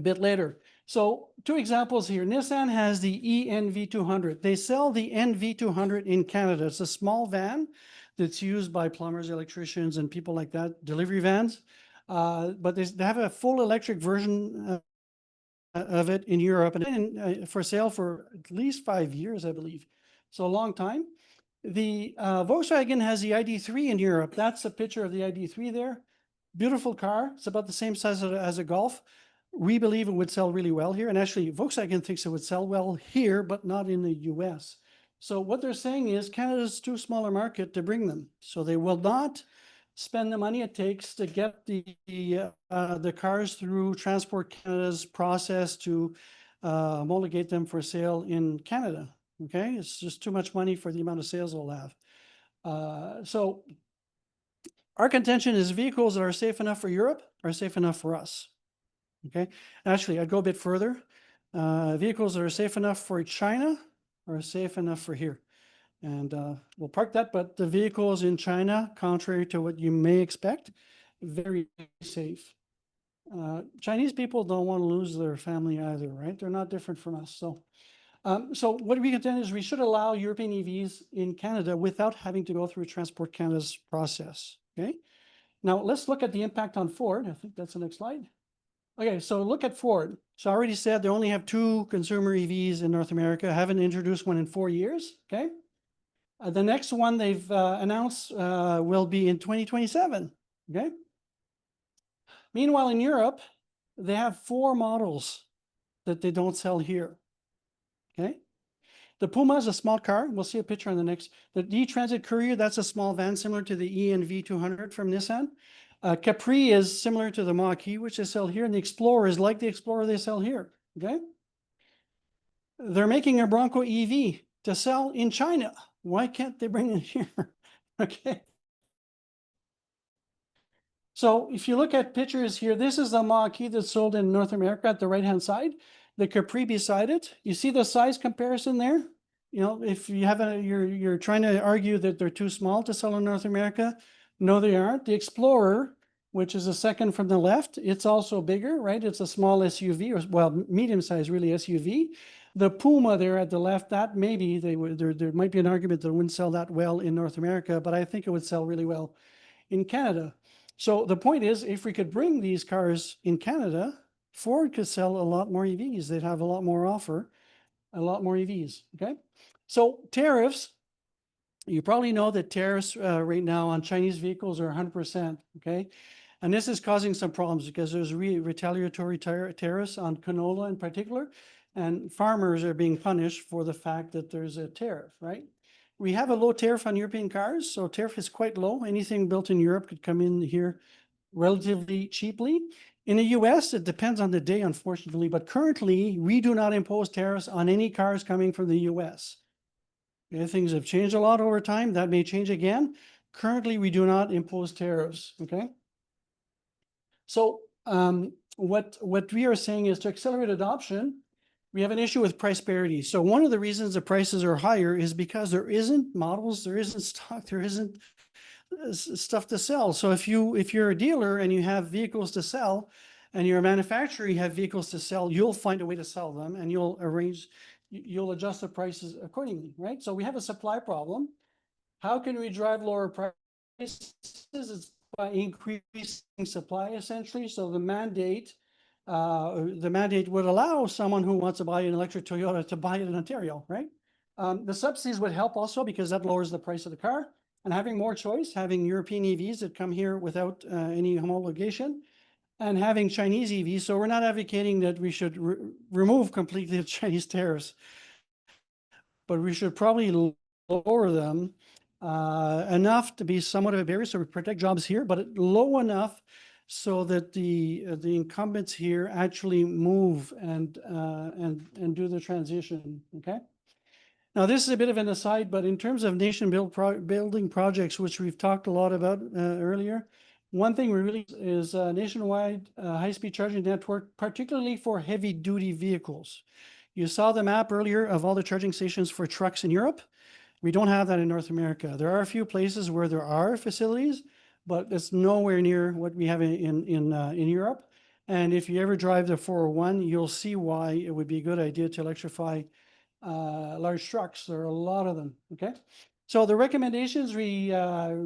bit later. So 2 examples here. Nissan has the ENV200. They sell the NV200 in Canada. It's a small van that's used by plumbers, electricians, and people like that, delivery vans. But they have a full electric version of it in Europe and for sale for at least 5 years, I believe. So a long time. The Volkswagen has the ID3 in Europe. That's a picture of the ID3 there. Beautiful car. It's about the same size as a Golf. We believe it would sell really well here. And actually, Volkswagen thinks it would sell well here, but not in the US. So what they're saying is Canada's too small a market to bring them. So they will not spend the money it takes to get the cars through Transport Canada's process to homologate them for sale in Canada. Okay, it's just too much money for the amount of sales they'll have. So our contention is vehicles that are safe enough for Europe are safe enough for us. Okay, actually, I'd go a bit further. Vehicles that are safe enough for China are safe enough for here. And we'll park that, but the vehicles in China, contrary to what you may expect, very safe. Chinese people don't want to lose their family either, right? They're not different from us. So what we contend is we should allow European EVs in Canada without having to go through Transport Canada's process, okay? Now, let's look at the impact on Ford. I think that's the next slide. Okay, so look at Ford. So I already said they only have 2 consumer EVs in North America, haven't introduced one in 4 years, okay? The next one they've announced will be in 2027, okay? Meanwhile, in Europe, they have 4 models that they don't sell here, okay? The Puma is a small car. We'll see a picture on the next. The E-Transit Courier, that's a small van similar to the ENV200 from Nissan. Capri is similar to the Mach-E, which they sell here, and the Explorer is like the Explorer they sell here, okay? They're making a Bronco EV to sell in China. Why can't they bring it here? Okay. So if you look at pictures here, this is the Mach-E that's sold in North America at the right-hand side, the Capri beside it. You see the size comparison there? You know, if you have you're trying to argue that they're too small to sell in North America. No, they aren't. The Explorer, which is the second from the left, it's also bigger, right? It's a small SUV, or well, medium-sized really SUV. The Puma there at the left, that maybe there might be an argument that it wouldn't sell that well in North America, but I think it would sell really well in Canada. So the point is, if we could bring these cars in Canada, Ford could sell a lot more EVs. They'd have a lot more offer, a lot more EVs, okay? So tariffs, you probably know that tariffs right now on Chinese vehicles are 100%, okay? And this is causing some problems because there's retaliatory tariffs on canola in particular, and farmers are being punished for the fact that there's a tariff, right? We have a low tariff on European cars, so tariff is quite low. Anything built in Europe could come in here relatively cheaply. In the US, it depends on the day, unfortunately, but currently we do not impose tariffs on any cars coming from the US. Okay, things have changed a lot over time. That may change again. Currently, we do not impose tariffs, okay? So what we are saying is to accelerate adoption, we have an issue with price parity. So one of the reasons the prices are higher is because there isn't models, there isn't stock, there isn't stuff to sell. So if you're a dealer and you have vehicles to sell, and you're a manufacturer, you have vehicles to sell, you'll find a way to sell them, and you'll adjust the prices accordingly, right? So we have a supply problem. How can we drive lower prices? It's by increasing supply, essentially. So the mandate would allow someone who wants to buy an electric Toyota to buy it in Ontario, right? The subsidies would help also because that lowers the price of the car. And having more choice, having European EVs that come here without any homologation, and having Chinese EVs. So we're not advocating that we should remove completely the Chinese tariffs, but we should probably lower them enough to be somewhat of a barrier, so we protect jobs here, but low enough so that the incumbents here actually move and do the transition. Okay. Now this is a bit of an aside, but in terms of nation building projects, which we've talked a lot about earlier, one thing we really is a nationwide high-speed charging network, particularly for heavy-duty vehicles. You saw the map earlier of all the charging stations for trucks in Europe. We don't have that in North America. There are a few places where there are facilities, but it's nowhere near what we have in Europe. And if you ever drive the 401, you'll see why it would be a good idea to electrify large trucks. There are a lot of them. Okay, so the recommendations we're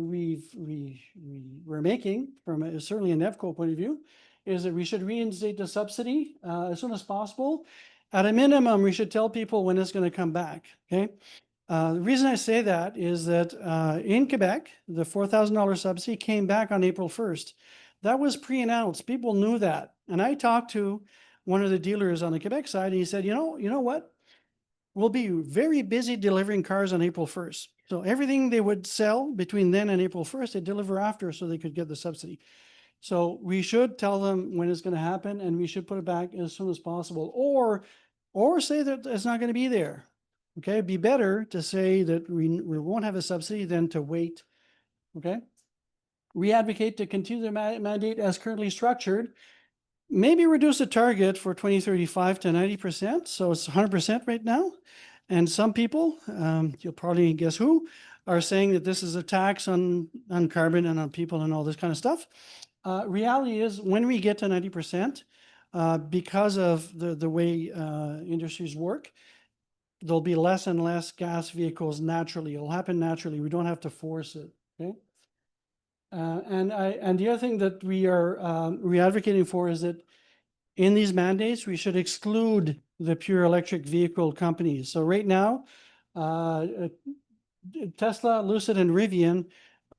making from certainly a NEVCO point of view is that we should reinstate the subsidy as soon as possible. At a minimum, we should tell people when it's going to come back. Okay. The reason I say that is that in Quebec, the $4,000 subsidy came back on April 1st. That was pre-announced. People knew that. And I talked to one of the dealers on the Quebec side, and he said, you know what? We'll be very busy delivering cars on April 1st. So everything they would sell between then and April 1st, they deliver after so they could get the subsidy. So we should tell them when it's going to happen, and we should put it back as soon as possible, or say that it's not going to be there. Okay, it'd be better to say that we won't have a subsidy than to wait. Okay, we advocate to continue the mandate as currently structured. Maybe reduce the target for 2035 to 90%. So it's 100% right now. And some people, you'll probably guess who, are saying that this is a tax on carbon and on people and all this kind of stuff. Reality is when we get to 90%, because of the way industries work, there'll be less and less gas vehicles naturally. It'll happen naturally. We don't have to force it. Okay. And the other thing that we are advocating for is that in these mandates, we should exclude the pure electric vehicle companies. So right now, Tesla, Lucid, and Rivian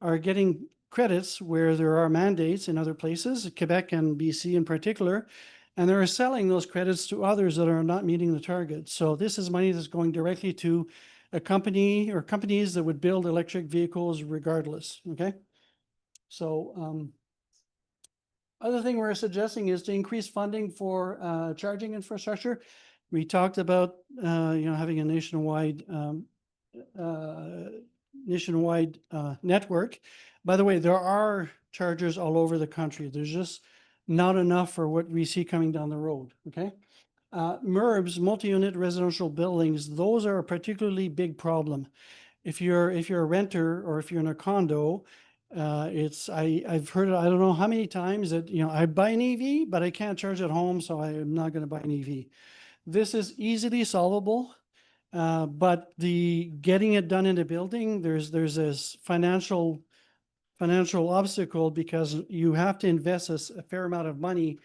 are getting credits where there are mandates in other places, Quebec and BC in particular, and they're selling those credits to others that are not meeting the target. So this is money that's going directly to a company or companies that would build electric vehicles regardless, okay? So other thing we're suggesting is to increase funding for charging infrastructure. We talked about having a nationwide network. By the way, there are chargers all over the country. There's just not enough for what we see coming down the road, okay? MURBs, multi-unit residential buildings, those are a particularly big problem. If you're a renter or if you're in a condo, I've heard it, I don't know how many times that, I buy an EV, but I can't charge at home, so I am not going to buy an EV. This is easily solvable, but the getting it done in the building, there's this financial obstacle because you have to invest a fair amount of money.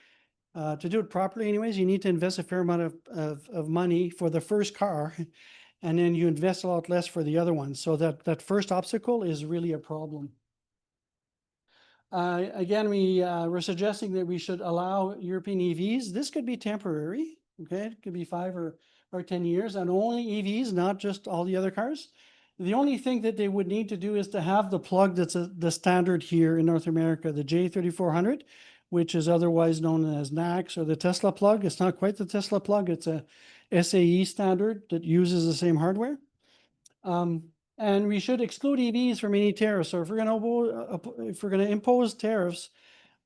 To do it properly anyways, you need to invest a fair amount of money for the first car, and then you invest a lot less for the other ones. So that first obstacle is really a problem. Again, we're suggesting that we should allow European EVs. This could be temporary, okay? It could be 5 or 10 years, and only EVs, not just all the other cars. The only thing that they would need to do is to have the plug that's the standard here in North America, the J3400, which is otherwise known as NACS or the Tesla plug. It's not quite the Tesla plug. It's a SAE standard that uses the same hardware. And we should exclude EVs from any tariffs. So if we're going to impose tariffs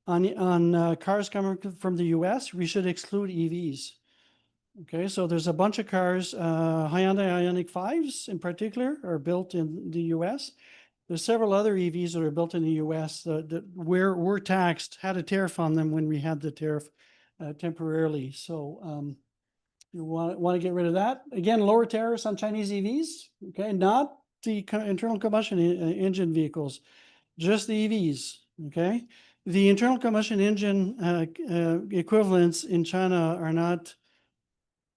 on cars coming from the US, we should exclude EVs. Okay, so there's a bunch of cars, Hyundai Ioniq 5s in particular, are built in the US. There's several other EVs that are built in the US that were taxed, had a tariff on them when we had the tariff temporarily. So you want to get rid of that. Again, lower tariffs on Chinese EVs, okay, not the internal combustion engine vehicles, just the EVs, okay? The internal combustion engine equivalents in China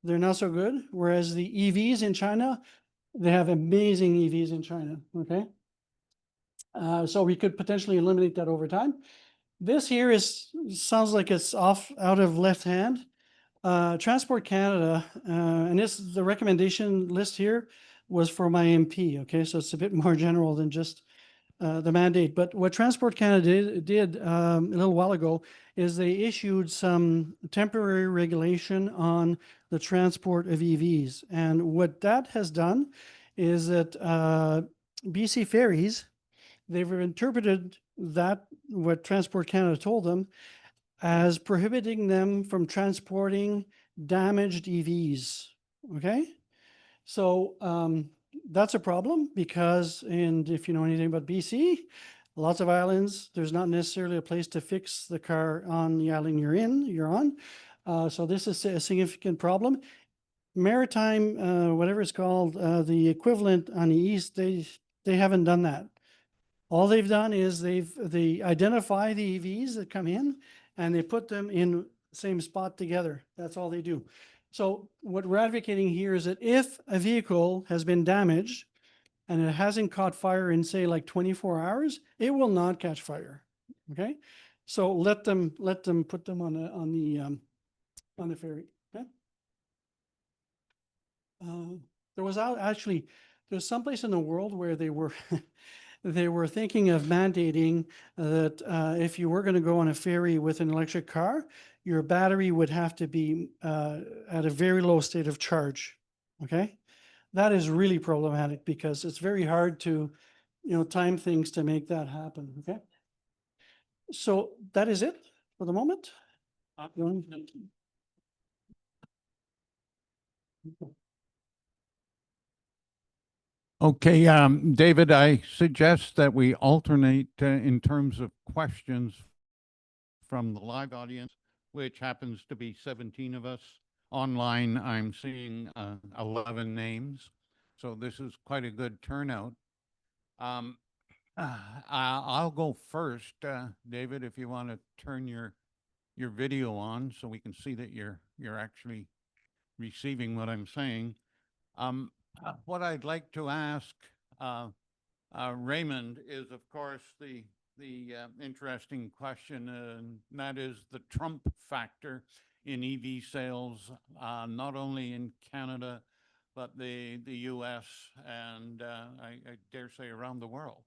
they're not so good, whereas the EVs in China, they have amazing EVs in China, okay? So we could potentially eliminate that over time. This here sounds like it's out of left hand. Transport Canada, and the recommendation list here was for my MP, okay? So it's a bit more general than just the mandate. But what Transport Canada did a little while ago is they issued some temporary regulation on the transport of EVs. And what that has done is that BC Ferries, they've interpreted what Transport Canada told them, as prohibiting them from transporting damaged EVs, okay? So that's a problem because, and if you know anything about BC, lots of islands, there's not necessarily a place to fix the car on the island you're on. So this is a significant problem. Maritime, whatever it's called, the equivalent on the east, they haven't done that. All they've done is they identify the EVs that come in and they put them in the same spot together. That's all they do. So what we're advocating here is that if a vehicle has been damaged and it hasn't caught fire in, say, like 24 hours, it will not catch fire. Okay, so let them put them on the ferry. Okay. There's someplace in the world where they were they were thinking of mandating that if you were going to go on a ferry with an electric car, your battery would have to be at a very low state of charge. Okay, that is really problematic because it's very hard to, time things to make that happen. Okay, so that is it for the moment. Okay, David, I suggest that we alternate in terms of questions from the live audience, which happens to be 17 of us. Online, I'm seeing 11 names, so this is quite a good turnout. I'll go first, David, if you want to turn your video on so we can see that you're actually receiving what I'm saying. What I'd like to ask Raymond is, of course, the interesting question, and that is the Trump factor in EV sales, not only in Canada, but the US and I dare say around the world.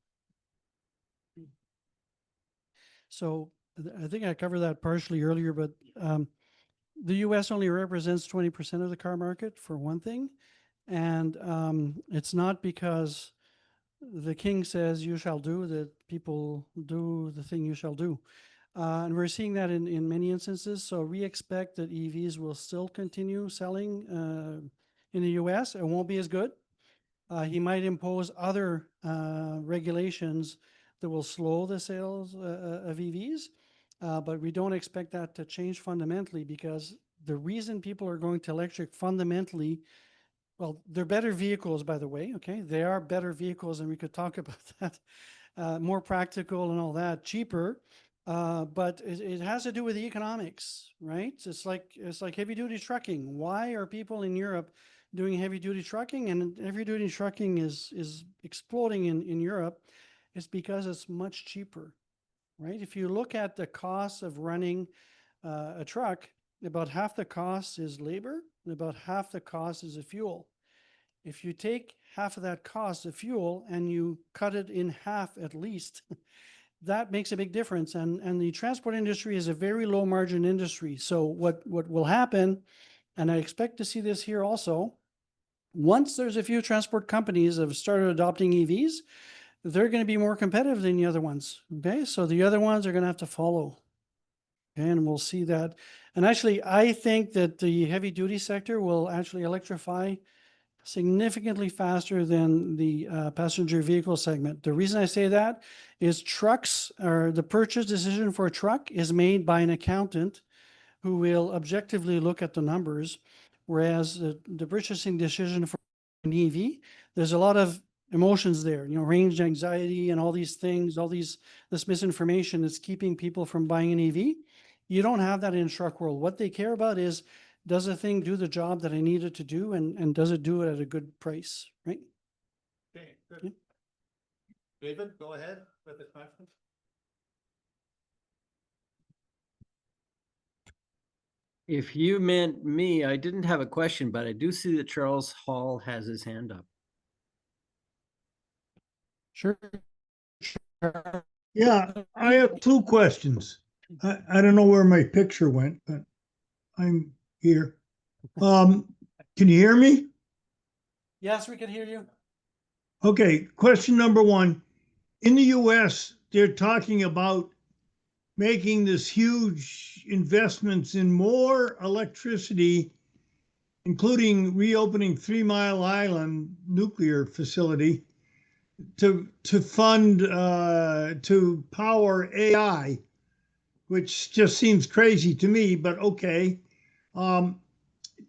So I think I covered that partially earlier, but the US only represents 20% of the car market, for one thing. And it's not because the king says you shall do, the people do the thing you shall do. And we're seeing that in many instances. So we expect that EVs will still continue selling in the US. It won't be as good. He might impose other regulations that will slow the sales of EVs, but we don't expect that to change fundamentally, because the reason people are going to electric fundamentally, well, they're better vehicles, by the way, okay? They are better vehicles, and we could talk about that. More practical and all that, cheaper, but it has to do with the economics, right? It's like heavy duty trucking. Why are people in Europe doing heavy duty trucking? And heavy duty trucking is exploding in Europe. It's because it's much cheaper, right? If you look at the cost of running a truck, about half the cost is labor, and about half the cost is the fuel. If you take half of that cost of fuel and you cut it in half at least, that makes a big difference. And the transport industry is a very low margin industry. So what will happen, and I expect to see this here also, once there's a few transport companies that have started adopting EVs, they're going to be more competitive than the other ones. Okay, so the other ones are going to have to follow. Okay, and we'll see that. And actually, I think that the heavy duty sector will actually electrify significantly faster than the passenger vehicle segment. The reason I say that is trucks, or the purchase decision for a truck is made by an accountant who will objectively look at the numbers, whereas the purchasing decision for an EV, there's a lot of emotions there, you know, range anxiety and all these things, this misinformation that's keeping people from buying an EV. You don't have that in truck world. What they care about is, does the thing do the job that I need it to do, and does it do it at a good price, right? Okay, good. Yeah. David, go ahead with the question. If you meant me, I didn't have a question, but I do see that Charles Hall has his hand up. Sure. Yeah, I have two questions. I don't know where my picture went, but I'm here. Can you hear me? Yes, we can hear you. Okay, question number one. In the US, they're talking about making this huge investments in more electricity, including reopening 3 Mile Island nuclear facility to fund to power AI, which just seems crazy to me, but okay.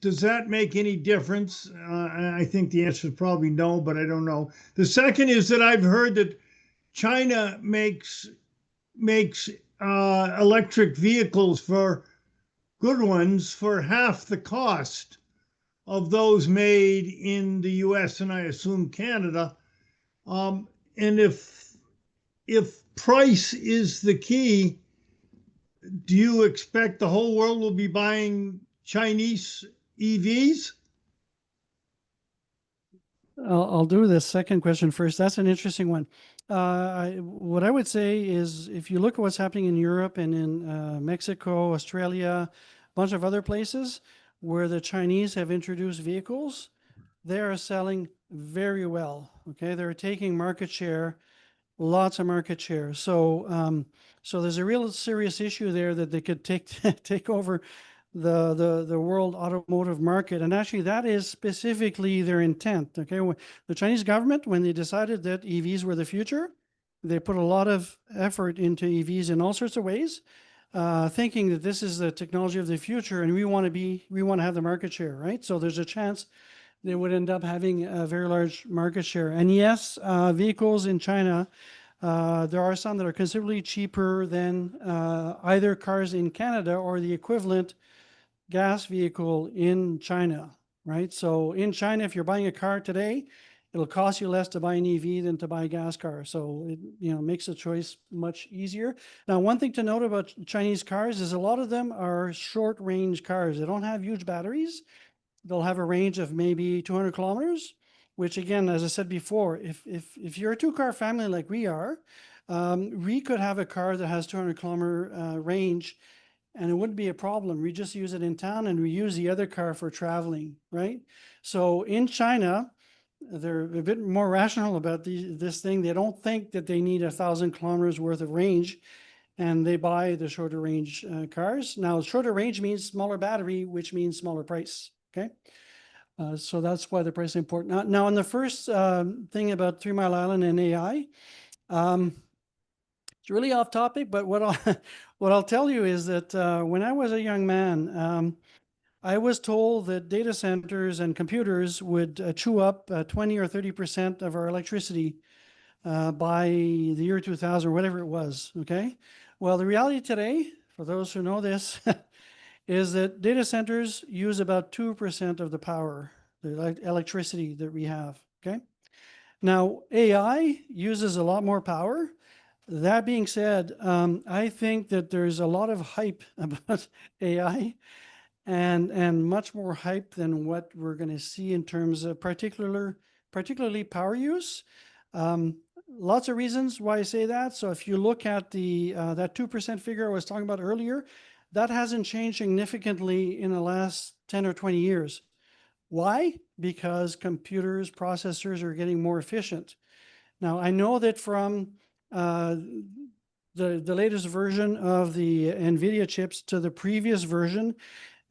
Does that make any difference? I think the answer is probably no, but I don't know. The second is that I've heard that China makes electric vehicles, for good ones, for half the cost of those made in the US and I assume Canada. And if price is the key, do you expect the whole world will be buying Chinese EVs? I'll do the second question first. That's an interesting one. What I would say is, if you look at what's happening in Europe and in Mexico, Australia, a bunch of other places where the Chinese have introduced vehicles, they are selling very well. Okay, they're taking market share, lots of market share. So there's a real serious issue there that they could take over the world automotive market. And actually, that is specifically their intent. Okay, the Chinese government, when they decided that EVs were the future, they put a lot of effort into EVs in all sorts of ways, thinking that this is the technology of the future, and we want to have the market share, right? So there's a chance they would end up having a very large market share. And yes, vehicles in China, there are some that are considerably cheaper than either cars in Canada or the equivalent gas vehicle in China, right? So in China, if you're buying a car today, it'll cost you less to buy an EV than to buy a gas car. So it, makes the choice much easier. Now, one thing to note about Chinese cars is a lot of them are short range cars. They don't have huge batteries. They'll have a range of maybe 200 kilometers, which again, as I said before, if you're a two-car family like we are, we could have a car that has 200 kilometer range, and it wouldn't be a problem. We just use it in town and we use the other car for traveling, right? So in China, they're a bit more rational about this thing. They don't think that they need 1,000 kilometers worth of range, and they buy the shorter range cars. Now, shorter range means smaller battery, which means smaller price. Okay. So that's why the price is important. Now, on the first thing about 3 Mile Island and AI, it's really off topic, but what I'll tell you is that when I was a young man, I was told that data centers and computers would chew up 20 or 30% of our electricity by the year 2000 or whatever it was. Okay. Well, the reality today, for those who know this, is that data centers use about 2% of the power, the electricity that we have. Okay. Now, AI uses a lot more power. That being said, I think that there's a lot of hype about AI and much more hype than what we're going to see in terms of particularly power use. Lots of reasons why I say that. So if you look at the that 2% figure I was talking about earlier, that hasn't changed significantly in the last 10 or 20 years. Why? Because computers, processors are getting more efficient. Now, I know that from the latest version of the NVIDIA chips to the previous version,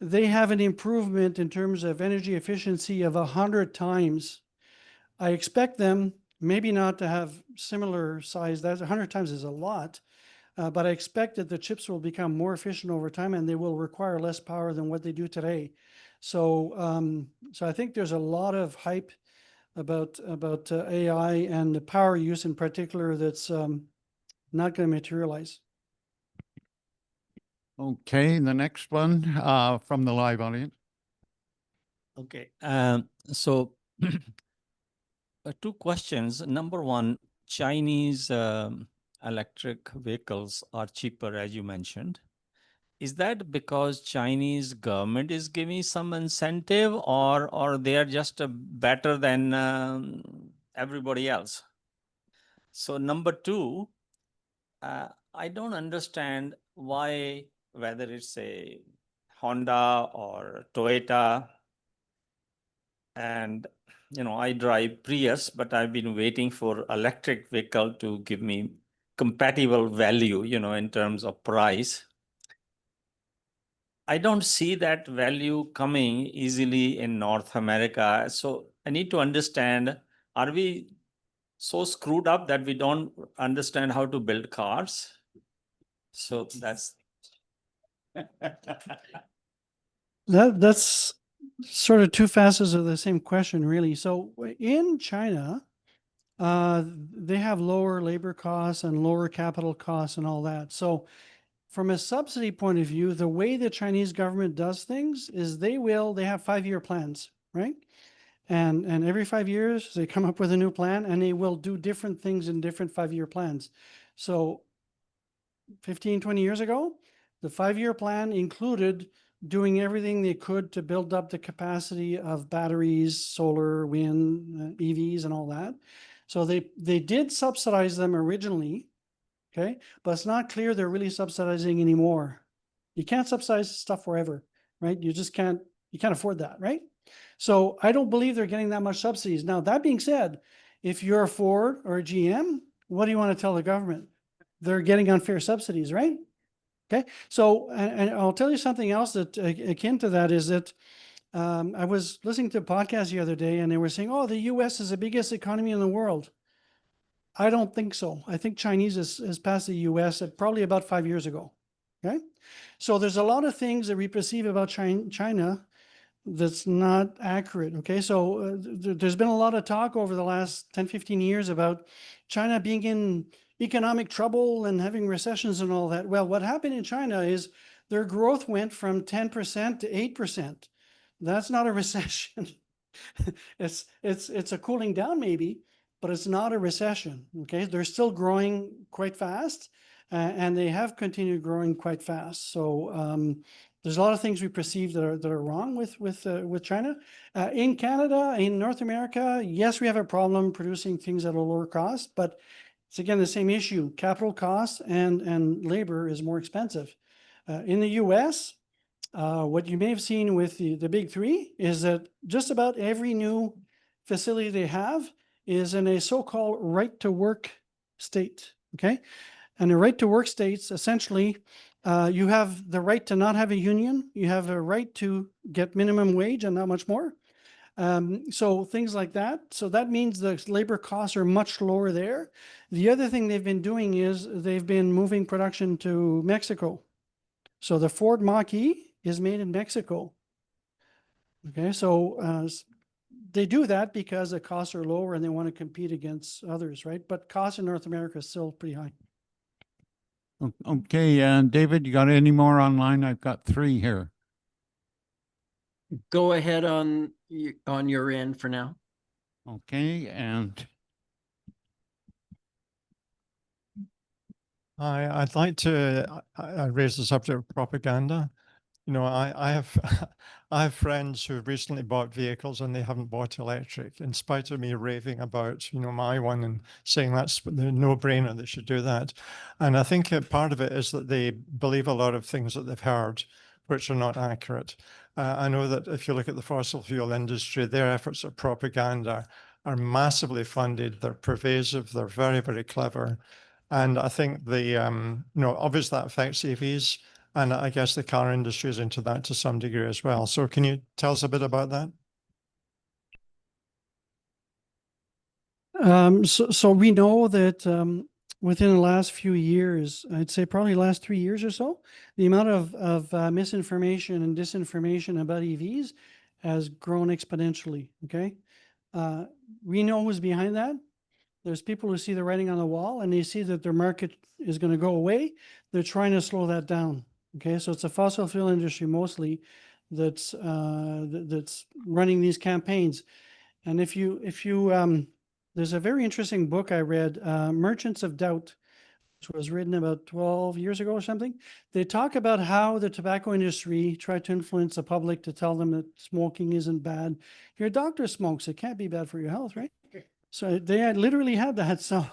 they have an improvement in terms of energy efficiency of 100 times. I expect them maybe not to have similar size. That 100 times is a lot, but I expect that the chips will become more efficient over time and they will require less power than what they do today. So, so I think there's a lot of hype about AI and the power use in particular that's not going to materialize. Okay, the next one from the live audience. Okay, so two questions. Number one, Chinese electric vehicles are cheaper, as you mentioned. Is that because Chinese government is giving some incentive, or they are just better than everybody else? So number two, I don't understand why, whether it's a Honda or Toyota, and I drive Prius, but I've been waiting for electric vehicle to give me compatible value, in terms of price. I don't see that value coming easily in North America. So I need to understand, are we so screwed up that we don't understand how to build cars? So that's That's sort of two facets of the same question, really. So in China, they have lower labor costs and lower capital costs and all that. So from a subsidy point of view, the way the Chinese government does things is they have 5-year plans, right? And every 5 years they come up with a new plan and they will do different things in different 5-year plans. So 15, 20 years ago, the 5-year plan included doing everything they could to build up the capacity of batteries, solar, wind, EVs, and all that. So they did subsidize them originally, okay? But it's not clear they're really subsidizing anymore. You can't subsidize stuff forever, right? You can't afford that, right? So I don't believe they're getting that much subsidies. Now, that being said, if you're a Ford or a GM, what do you want to tell the government? They're getting unfair subsidies, right? Okay. So, and I'll tell you something else that akin to that is that I was listening to a podcast the other day and they were saying, oh, the US is the biggest economy in the world. I don't think so. I think Chinese has passed the US at probably about 5 years ago. Okay. So there's a lot of things that we perceive about China that's not accurate. Okay. So there's been a lot of talk over the last 10, 15 years about China being in economic trouble and having recessions and all that. Well, what happened in China is their growth went from 10% to 8%. That's not a recession. It's a cooling down maybe, but it's not a recession. Okay. They're still growing quite fast and they have continued growing quite fast. So, there's a lot of things we perceive that are wrong with China. In Canada, in North America, yes, we have a problem producing things at a lower cost, but it's again the same issue. Capital costs and labor is more expensive. In the US, what you may have seen with the big three is that just about every new facility they have is in a so-called right to work state. Okay. And the right to work states, essentially, you have the right to not have a union. You have the right to get minimum wage and not much more. So things like that. So that means the labor costs are much lower there. The other thing they've been doing is they've been moving production to Mexico. So the Ford Mach-E is made in Mexico. Okay, so they do that because the costs are lower and they want to compete against others, right? But costs in North America is still pretty high. Okay, David, you got any more online? I've got 3 here. Go ahead on your end for now. Okay, and I'd like to raise the subject of propaganda. You know, I have I have friends who recently bought vehicles and they haven't bought electric, in spite of me raving about, you know, my one and saying that's the no-brainer, they should do that. And I think part of it is that they believe a lot of things that they've heard, which are not accurate. I know that if you look at the fossil fuel industry, their efforts at propaganda are massively funded. They're pervasive. They're very, very clever. And I think you know, obviously that affects EVs. And I guess the car industry is into that to some degree as well. So can you tell us a bit about that? So we know that within the last few years, I'd say probably last 3 years or so, the amount of misinformation and disinformation about EVs has grown exponentially. Okay, we know who's behind that. There's people who see the writing on the wall and they see that their market is going to go away. They're trying to slow that down. Okay, so it's a fossil fuel industry mostly that's running these campaigns. And if you there's a very interesting book I read, Merchants of Doubt, which was written about 12 years ago or something. They talk about how the tobacco industry tried to influence the public to tell them that smoking isn't bad. Your doctor smokes, it can't be bad for your health, right? So they had literally had that. So,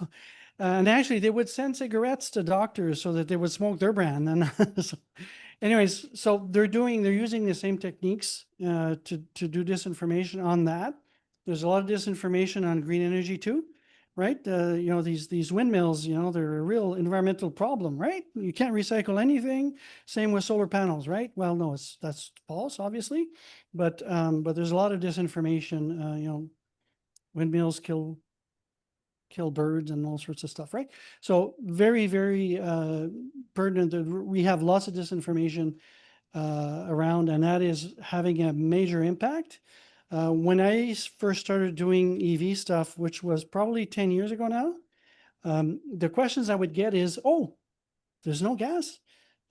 and actually they would send cigarettes to doctors so that they would smoke their brand. And so, anyways, so they're using the same techniques to do disinformation on that. There's a lot of disinformation on green energy too, right? You know, these windmills, you know, they're a real environmental problem, right? You can't recycle anything. Same with solar panels, right? Well, no, that's false, obviously, but there's a lot of disinformation. You know, windmills kill birds and all sorts of stuff, right? So very, very pertinent. We have lots of disinformation around, and that is having a major impact. When I first started doing EV stuff, which was probably 10 years ago now, the questions I would get is, oh, there's no gas?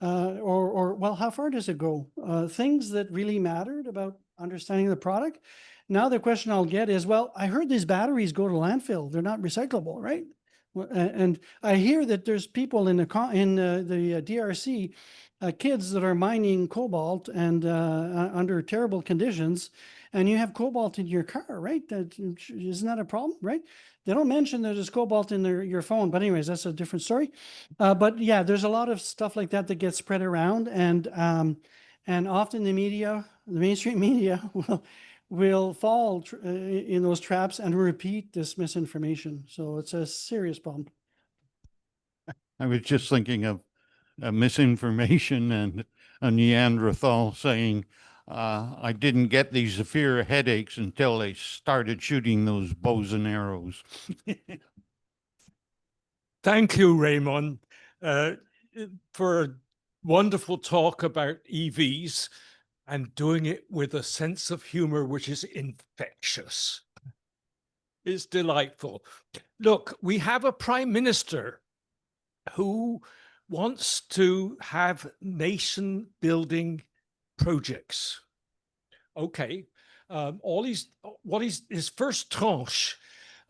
Or well, how far does it go? Things that really mattered about understanding the product. Now the question I'll get is, well, I heard these batteries go to landfill. They're not recyclable, right? And I hear that there's people in the DRC, kids that are mining cobalt and under terrible conditions, and you have cobalt in your car, right? Isn't that a problem, right? They don't mention that there's cobalt in your phone, but anyways, that's a different story. But yeah, there's a lot of stuff like that that gets spread around, and often the media, the mainstream media, will fall in those traps and repeat this misinformation. So it's a serious problem. I was just thinking of misinformation and a Neanderthal saying, I didn't get these severe headaches until they started shooting those bows and arrows. Thank you, Raymond, for a wonderful talk about EVs and doing it with a sense of humor which is infectious. It's delightful. Look, we have a prime minister who wants to have nation building projects. Okay, his first tranche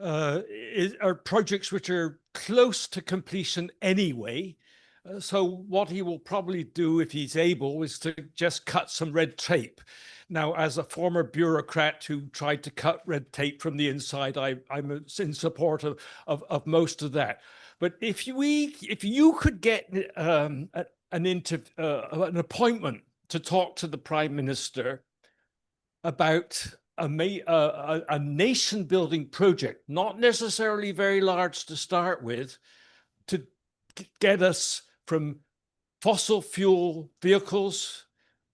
are projects which are close to completion anyway. So what he will probably do, if he's able, is to just cut some red tape. Now, as a former bureaucrat who tried to cut red tape from the inside, I'm in support of most of that. But if you could get an appointment to talk to the Prime Minister about a nation building project, not necessarily very large to start with, to get us from fossil fuel vehicles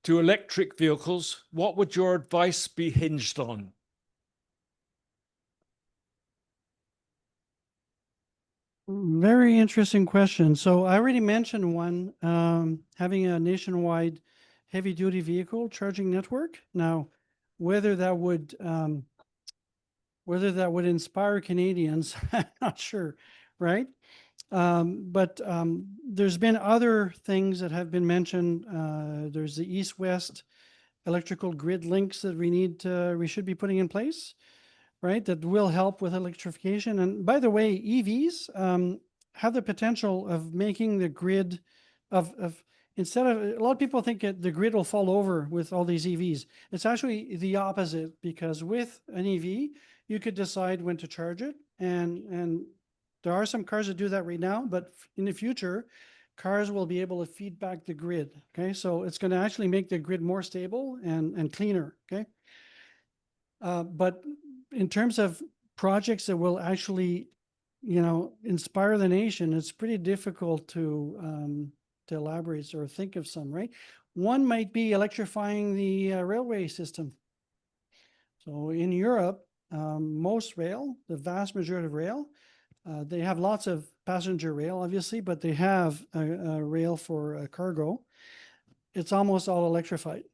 to electric vehicles, what would your advice be hinged on? Very interesting question. So I already mentioned one, having a nationwide heavy duty vehicle charging network. Now, whether that would inspire Canadians, I'm not sure, right? But there's been other things that have been mentioned. There's the east-west electrical grid links that we should be putting in place, right? That will help with electrification. And by the way, EVs have the potential of making the grid instead of, a lot of people think the grid will fall over with all these EVs. It's actually the opposite, because with an EV, you could decide when to charge it. And there are some cars that do that right now, but in the future, cars will be able to feed back the grid. Okay, so it's going to actually make the grid more stable and cleaner. Okay, but in terms of projects that will actually, inspire the nation, it's pretty difficult to elaborate or think of some, right? One might be electrifying the railway system. So in Europe, most rail, the vast majority of rail, they have lots of passenger rail, obviously, but they have a rail for cargo. It's almost all electrified,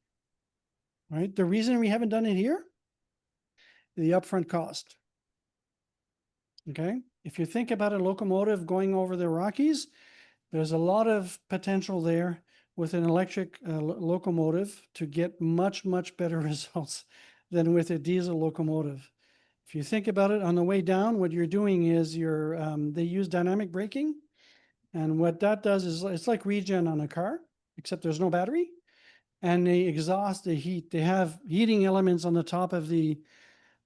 right? The reason we haven't done it here, the upfront cost. Okay, if you think about a locomotive going over the Rockies, there's a lot of potential there with an electric locomotive to get much, much better results than with a diesel locomotive. If you think about it, on the way down, what you're doing is they use dynamic braking. And what that does is it's like regen on a car, except there's no battery. And they exhaust the heat. They have heating elements on the top of the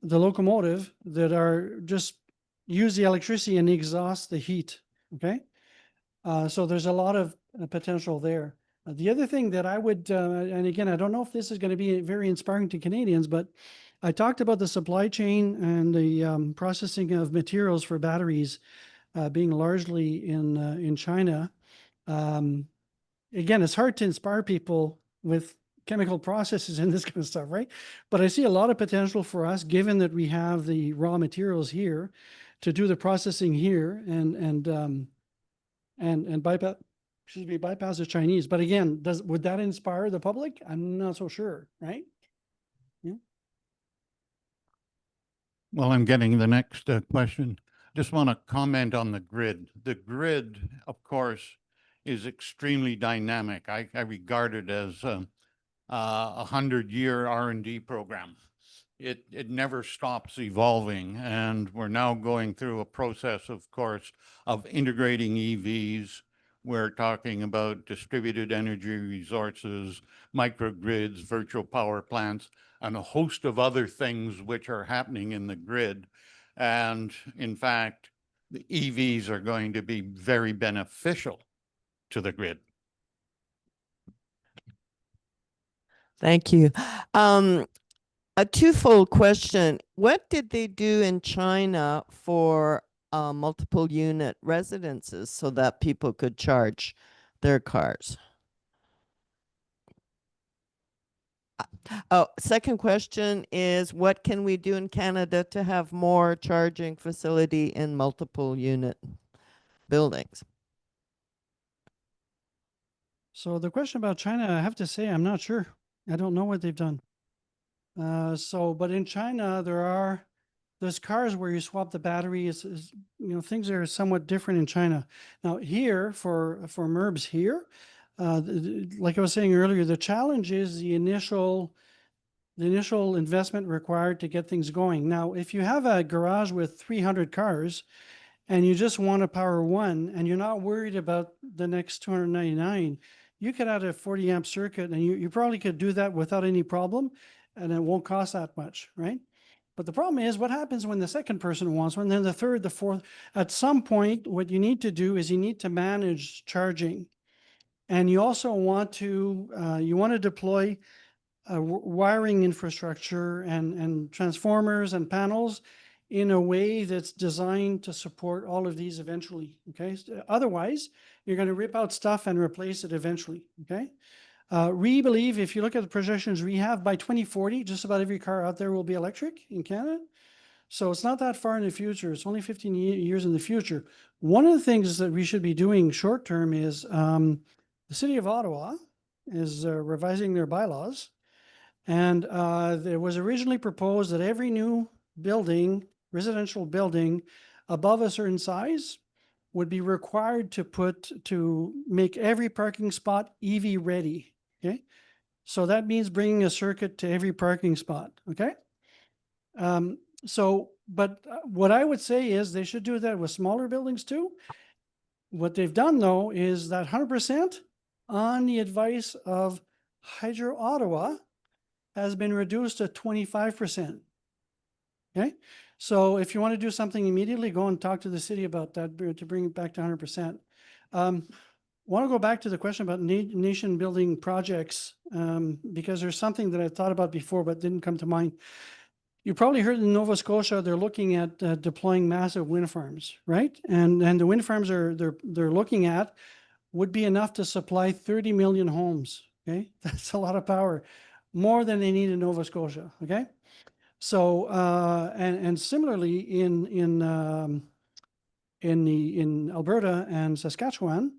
locomotive that are just use the electricity and exhaust the heat. Okay. So there's a lot of potential there. The other thing that I would, and again, I don't know if this is going to be very inspiring to Canadians, but I talked about the supply chain and the processing of materials for batteries being largely in China. Again, it's hard to inspire people with chemical processes and this kind of stuff, right? But I see a lot of potential for us, given that we have the raw materials here, to do the processing here and bypass the Chinese. But again, would that inspire the public? I'm not so sure, right? Yeah. Well, I'm getting the next question. Just want to comment on the grid. The grid, of course, is extremely dynamic. I regard it as a 100-year R&D program. It never stops evolving, and we're now going through a process, of course, of integrating EVs. We're talking about distributed energy resources, microgrids, virtual power plants, and a host of other things which are happening in the grid. And in fact, the EVs are going to be very beneficial to the grid. Thank you. A twofold question. What did they do in China for multiple unit residences so that people could charge their cars? Oh, second question is, what can we do in Canada to have more charging facility in multiple unit buildings? So the question about China, I have to say, I'm not sure. I don't know what they've done. But in China, there's cars where you swap the battery. Things are somewhat different in China. Now here, for MERBs here, like I was saying earlier, the challenge is the initial investment required to get things going. Now, if you have a garage with 300 cars and you just want to power one and you're not worried about the next 299, you could add a 40 amp circuit and you probably could do that without any problem, and it won't cost that much, right? But the problem is, what happens when the second person wants one, then the third, the fourth? At some point, what you need to do is you need to manage charging. And you also want to deploy wiring infrastructure and transformers and panels in a way that's designed to support all of these eventually, okay? Otherwise, you're going to rip out stuff and replace it eventually, okay? We believe, if you look at the projections we have, by 2040, just about every car out there will be electric in Canada. So it's not that far in the future. It's only 15 years in the future. One of the things that we should be doing short term is the city of Ottawa is revising their bylaws. And there was originally proposed that every new building, residential building above a certain size would be required to make every parking spot EV ready, okay? So that means bringing a circuit to every parking spot, okay? But what I would say is they should do that with smaller buildings too. What they've done though is that 100% on the advice of Hydro Ottawa has been reduced to 25%. Okay, so if you want to do something immediately, go and talk to the city about that to bring it back to 100%. Want to go back to the question about nation building projects because there's something that I thought about before but didn't come to mind. You probably heard in Nova Scotia they're looking at deploying massive wind farms, right? And the wind farms they're looking at would be enough to supply 30 million homes. Okay, that's a lot of power, more than they need in Nova Scotia. Okay, so and similarly in Alberta and Saskatchewan,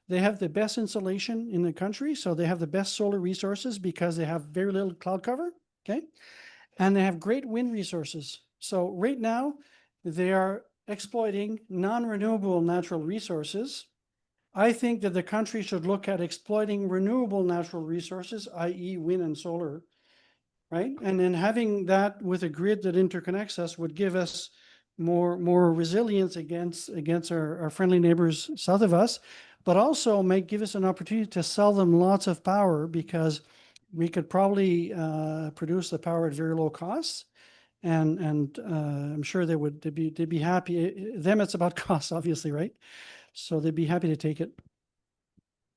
they have the best insulation in the country, so they have the best solar resources because they have very little cloud cover. Okay, and they have great wind resources. So right now, they are exploiting non-renewable natural resources. I think that the country should look at exploiting renewable natural resources, i.e. wind and solar, right? And then having that with a grid that interconnects us would give us more resilience against our friendly neighbors south of us, but also might give us an opportunity to sell them lots of power because we could probably produce the power at very low costs. And I'm sure they'd be happy. Them, it's about costs, obviously, right? So they'd be happy to take it.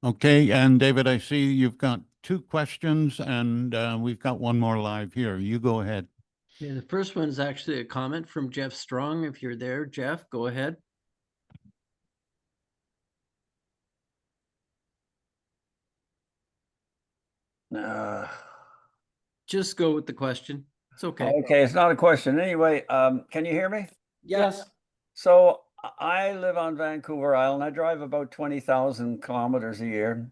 Okay, and David, I see you've got 2 questions and we've got one more live here. You go ahead. Yeah, the first one is actually a comment from Jeff Strong. If you're there, Jeff, go ahead. Just go with the question. It's okay. Okay, it's not a question. Anyway, can you hear me? Yes. So I live on Vancouver Island. I drive about 20,000 kilometers a year.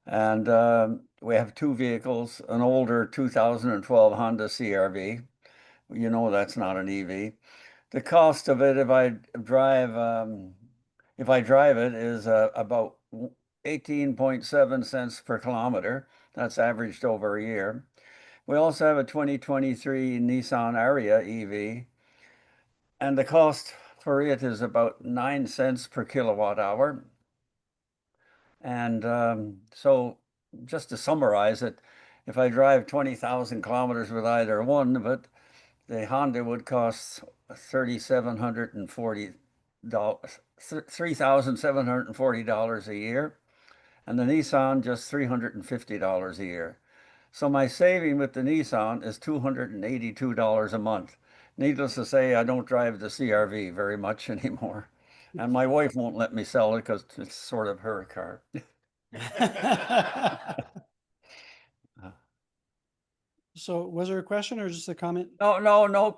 And we have 2 vehicles, an older 2012 Honda CR-V. You know that's not an EV. The cost of it, if I drive it, is about 18.7 cents per kilometer. That's averaged over a year. We also have a 2023 Nissan Ariya EV, and the cost for it is about 9 cents per kilowatt hour. And so just to summarize it, if I drive 20,000 kilometers with either one, but the Honda would cost $3,740 a year, and the Nissan just $350 a year. So my saving with the Nissan is $282 a month. Needless to say, I don't drive the CR-V very much anymore. And my wife won't let me sell it because it's sort of her car. So was there a question or just a comment? No,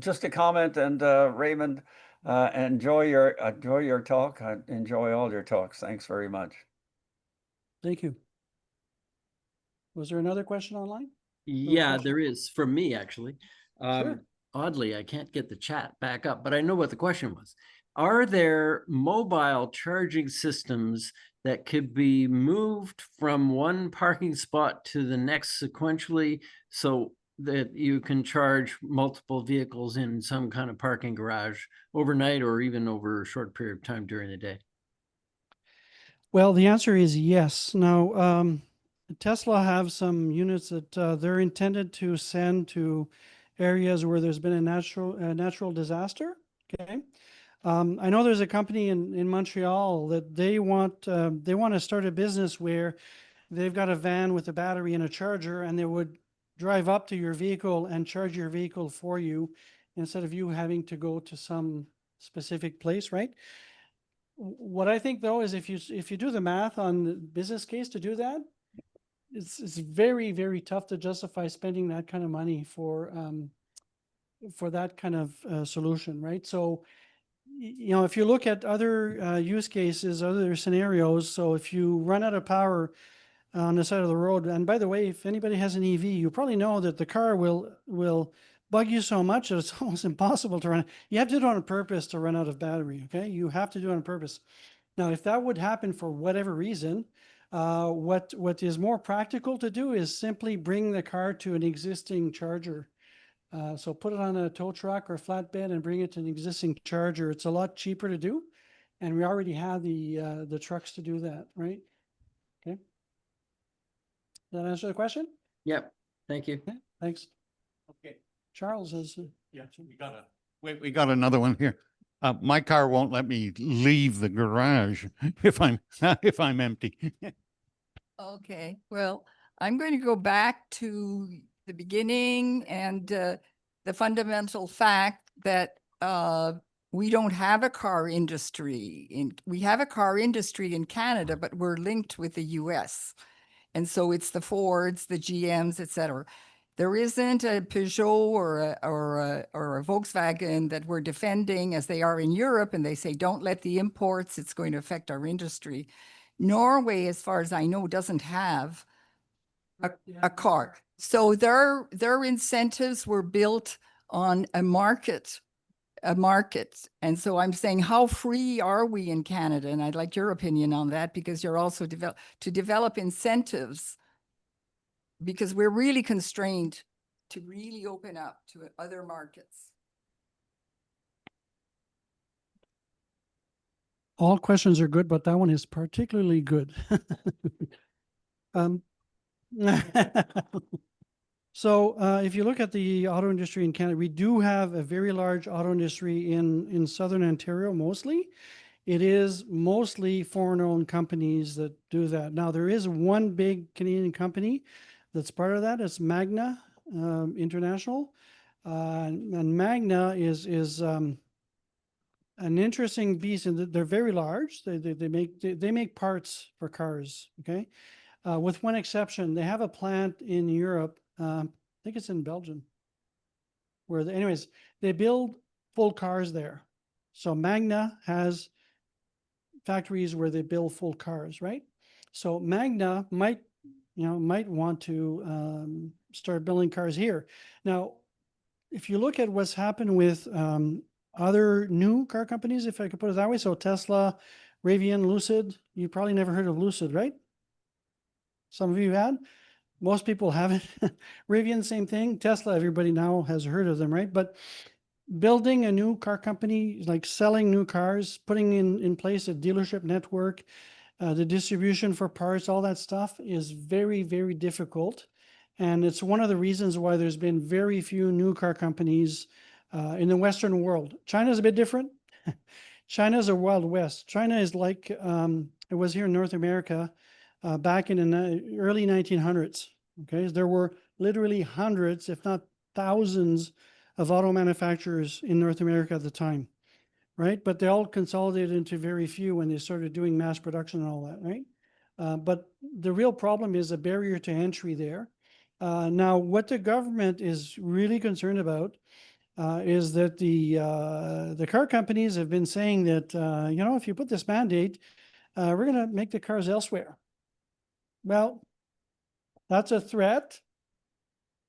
just a comment. And Raymond, enjoy your talk. I enjoy all your talks. Thanks very much. Thank you. Was there another question online? Yeah, question? there is from me, actually. Sure. Oddly, I can't get the chat back up, but I know what the question was. Are there mobile charging systems that could be moved from one parking spot to the next sequentially so that you can charge multiple vehicles in some kind of parking garage overnight or even over a short period of time during the day? Well, the answer is yes. Now, Tesla have some units that they're intended to send to areas where there's been a natural disaster. Okay. I know there's a company in Montreal that they want to start a business where they've got a van with a battery and a charger, and they would drive up to your vehicle and charge your vehicle for you instead of you having to go to some specific place, right? What I think though is if you do the math on the business case to do that, it's very, very tough to justify spending that kind of money for that kind of solution, right? So, you know, if you look at other use cases, other scenarios, so if you run out of power on the side of the road, and by the way, if anybody has an EV, you probably know that the car will bug you so much that it's almost impossible to run. You have to do it on purpose to run out of battery, okay? You have to do it on purpose. Now, if that would happen for whatever reason, what is more practical to do is simply bring the car to an existing charger. So put it on a tow truck or flatbed and bring it to an existing charger. It's a lot cheaper to do, and we already have the trucks to do that, right? Okay. Does that answer the question? Yep, thank you. Okay, thanks. Okay. Charles has. Yeah, we got another one here. My car won't let me leave the garage if I'm empty. Okay, well, I'm going to go back to the beginning and the fundamental fact that we don't have a car industry. We have a car industry in Canada, but we're linked with the US. And so it's the Fords, the GMs, et cetera. There isn't a Peugeot or a Volkswagen that we're defending as they are in Europe, and they say, don't let the imports, it's going to affect our industry. Norway, as far as I know, doesn't have a car. So their incentives were built on a market. And so I'm saying, how free are we in Canada? And I'd like your opinion on that, because you're also to develop incentives, because we're really constrained to really open up to other markets. All questions are good, but that one is particularly good. So if you look at the auto industry in Canada, we do have a very large auto industry in Southern Ontario, mostly. It is mostly foreign-owned companies that do that. Now, there is one big Canadian company that's part of that. It's Magna International. And Magna is an interesting beast, and they're very large. They make parts for cars, okay? With one exception, they have a plant in Europe. I think it's in Belgium, where anyways, they build full cars there. So Magna has factories where they build full cars, right? So Magna might want to start building cars here. Now, if you look at what's happened with other new car companies, if I could put it that way, so Tesla, Rivian, Lucid, you probably never heard of Lucid, right? Some of you had. Most people haven't. Rivian, same thing. Tesla, everybody now has heard of them, right? But building a new car company, like selling new cars, putting in place a dealership network, the distribution for parts, all that stuff is very, very difficult. And it's one of the reasons why there's been very few new car companies in the Western world. China's a bit different. China's a Wild West. China is like it was here in North America back in the early 1900s. Okay, there were literally hundreds, if not thousands, of auto manufacturers in North America at the time, right? But they all consolidated into very few when they started doing mass production and all that, right? But the real problem is a barrier to entry there. Now, what the government is really concerned about is that the car companies have been saying that, if you put this mandate, we're going to make the cars elsewhere. Well, that's a threat.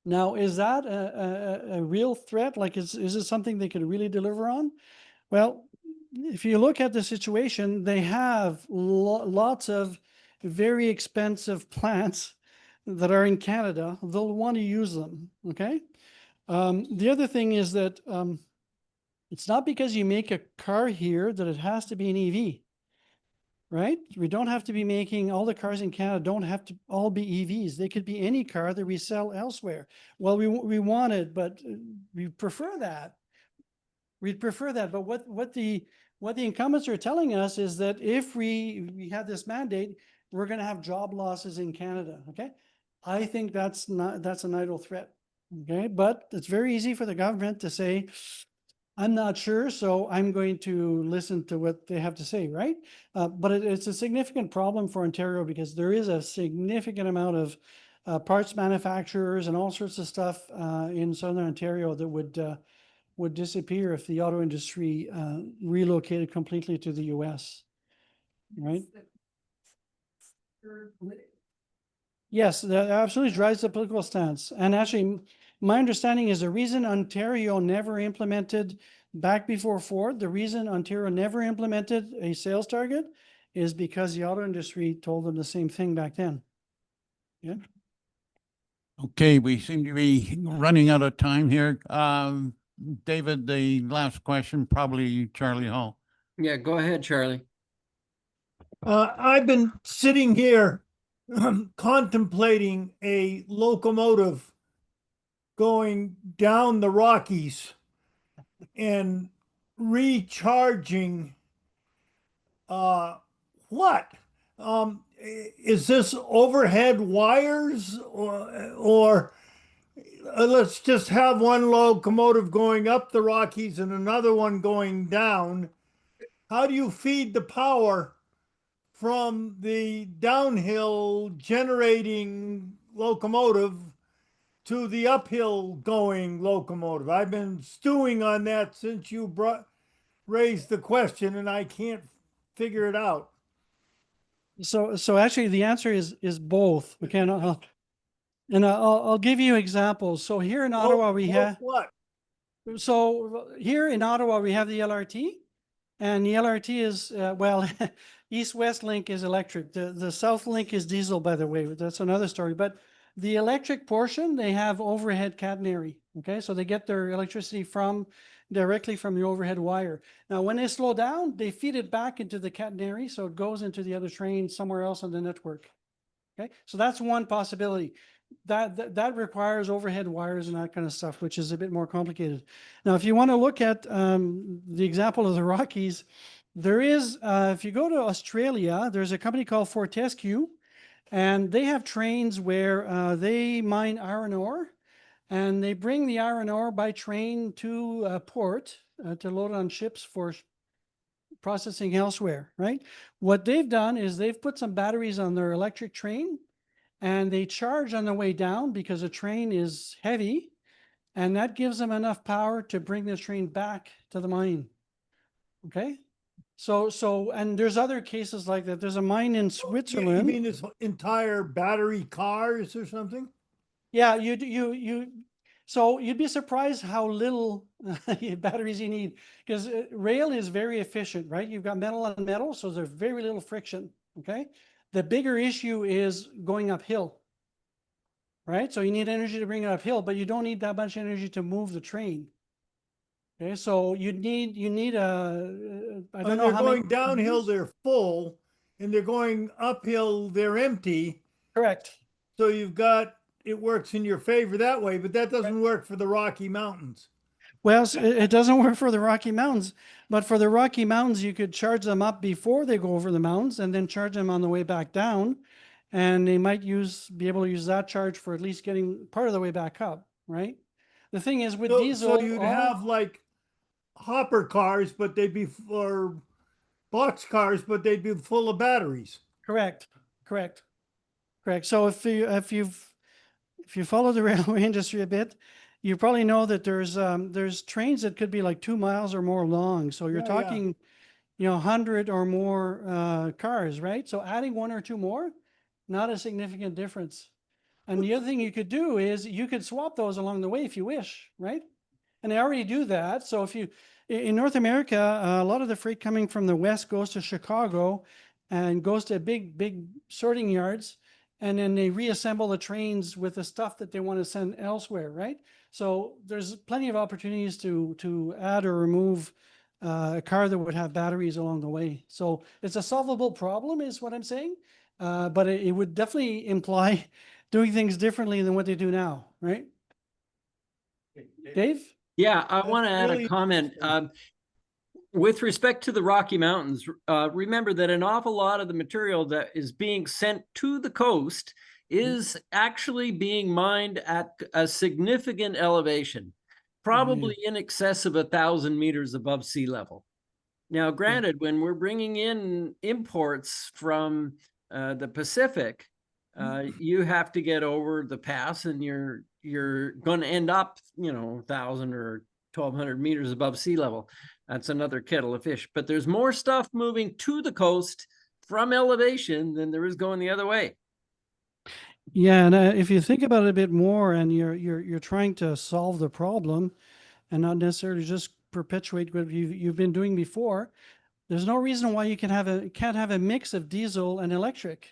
Now, is that a real threat? Like, is it something they can really deliver on? Well, if you look at the situation, they have lots of very expensive plants that are in Canada. They'll want to use them, okay? The other thing is that it's not because you make a car here that it has to be an EV. Right? We don't have to be making all the cars in Canada don't have to all be EVs. They could be any car that we sell elsewhere. Well, we want it, but we prefer that. We'd prefer that. But what the incumbents are telling us is that if we have this mandate, we're going to have job losses in Canada. Okay. I think that's an idle threat. Okay. But it's very easy for the government to say, I'm not sure, so I'm going to listen to what they have to say, right? But it's a significant problem for Ontario because there is a significant amount of parts manufacturers and all sorts of stuff in Southern Ontario that would disappear if the auto industry relocated completely to the US, right? Yes, that absolutely drives the political stance. And actually, my understanding is the reason Ontario never implemented, back before Ford, the reason Ontario never implemented a sales target is because the auto industry told them the same thing back then. Yeah. Okay, we seem to be running out of time here. David, the last question, probably Charlie Hall. Yeah, go ahead, Charlie. I've been sitting here contemplating a locomotive going down the Rockies and recharging what? Is this overhead wires or let's just have one locomotive going up the Rockies and another one going down? How do you feed the power from the downhill generating locomotive to the uphill going locomotive? I've been stewing on that since you raised the question, and I can't figure it out. So actually the answer is both. Okay, and I'll give you examples. So here in Ottawa we have what? So here in Ottawa we have the LRT, and the LRT is well, East-West link is electric. The South link is diesel, by the way. That's another story. But the electric portion, they have overhead catenary. Okay, so they get their electricity directly from the overhead wire. Now, when they slow down, they feed it back into the catenary, so it goes into the other train somewhere else on the network. Okay, so that's one possibility. That requires overhead wires and that kind of stuff, which is a bit more complicated. Now, if you want to look at the example of the Rockies, there is, if you go to Australia, there's a company called Fortescue, and they have trains where they mine iron ore, and they bring the iron ore by train to a port to load on ships for processing elsewhere, right? What they've done is they've put some batteries on their electric train, and they charge on the way down because the train is heavy, and that gives them enough power to bring the train back to the mine. Okay? And there's other cases like that. There's a mine in Switzerland. You mean this entire battery cars or something? Yeah, so you'd be surprised how little batteries you need, because rail is very efficient, right? You've got metal on metal, so there's very little friction, okay? The bigger issue is going uphill, right? So you need energy to bring it uphill, but you don't need that much energy to move the train. Okay, so you need I don't know how many. They're going downhill, they're full, and they're going uphill, they're empty. Correct. So it works in your favor that way, but that doesn't work for the Rocky Mountains. Well, it doesn't work for the Rocky Mountains, but for the Rocky Mountains, you could charge them up before they go over the mountains and then charge them on the way back down. And they might be able to use that charge for at least getting part of the way back up, right? The thing is with diesel. So you'd have like hopper cars, but they'd be, or box cars, but they'd be full of batteries. Correct. So if you follow the railway industry a bit, you probably know that there's trains that could be like 2 miles or more long. So you're talking, 100 or more cars, right? So adding 1 or 2 more, not a significant difference. And the other thing you could do is you could swap those along the way if you wish, right? And they already do that. So in North America, a lot of the freight coming from the West goes to Chicago and goes to big sorting yards. And then they reassemble the trains with the stuff that they want to send elsewhere, right? So there's plenty of opportunities to add or remove a car that would have batteries along the way. So it's a solvable problem is what I'm saying. But it would definitely imply doing things differently than what they do now, right? Dave? Yeah, I want to add a comment. with respect to the Rocky Mountains, remember that an awful lot of the material that is being sent to the coast is actually being mined at a significant elevation, probably in excess of 1,000 meters above sea level. Now, granted, when we're bringing in imports from the Pacific, you have to get over the pass, and you're going to end up, 1,000 or 1,200 meters above sea level. That's another kettle of fish. But there's more stuff moving to the coast from elevation than there is going the other way. Yeah, and if you think about it a bit more, and you're trying to solve the problem, and not necessarily just perpetuate what you've been doing before, there's no reason why you can't have a mix of diesel and electric,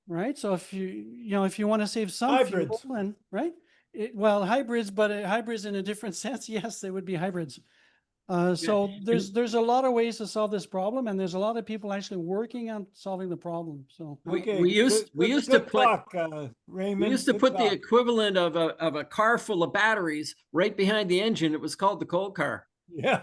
right? So if if you want to save some Hybrids. fuel, and right, well, hybrids, but hybrids in a different sense, yes, they would be hybrids. So there's a lot of ways to solve this problem, and there's a lot of people actually working on solving the problem. So Okay, we used to good put talk, Raymond. we used to Good put the talk. equivalent of a car full of batteries right behind the engine. It was called the coal car. Yeah.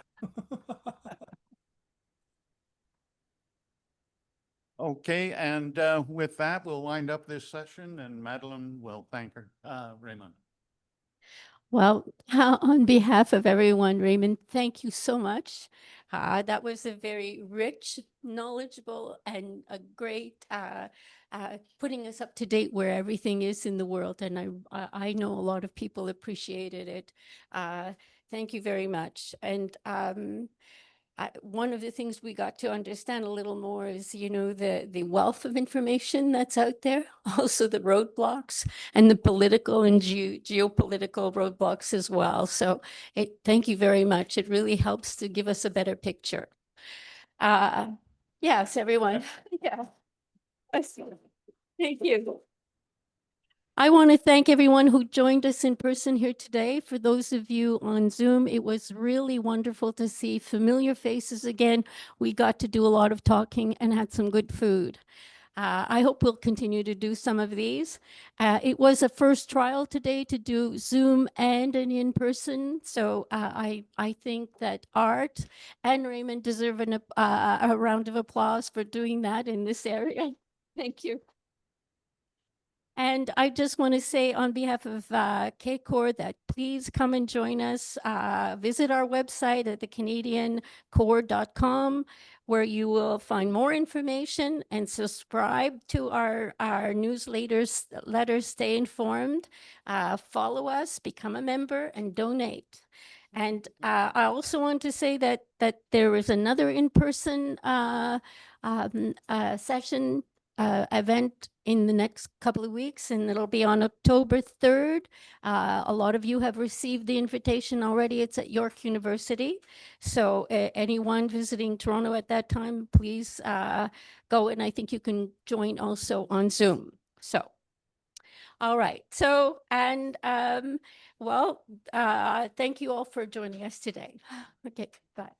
Okay, and with that, we'll wind up this session, and Madeline will thank her, Raymond. Well, on behalf of everyone, Raymond, thank you so much. That was a very rich, knowledgeable, and a great putting us up to date where everything is in the world. And I know a lot of people appreciated it. Thank you very much. And one of the things we got to understand a little more is, the wealth of information that's out there, also the roadblocks and the political and geopolitical roadblocks as well. So thank you very much. It really helps to give us a better picture. Yes, everyone. Yeah. Thank you. I want to thank everyone who joined us in person here today. For those of you on Zoom, it was really wonderful to see familiar faces again. We got to do a lot of talking and had some good food. I hope we'll continue to do some of these. It was a first trial today to do Zoom and an in-person. So I think that Art and Raymond deserve a round of applause for doing that in this area. Thank you. And I just want to say on behalf of KCOR that please come and join us. Visit our website at thecanadiancore.com, where you will find more information, and subscribe to our newsletters, stay informed, follow us, become a member, and donate. And I also want to say that there is another in-person session event in the next couple of weeks, and it'll be on October 3rd. A lot of you have received the invitation already. It's at York University. So anyone visiting Toronto at that time, please go, and I think you can join also on Zoom. So, all right. So, and thank you all for joining us today. Okay, bye.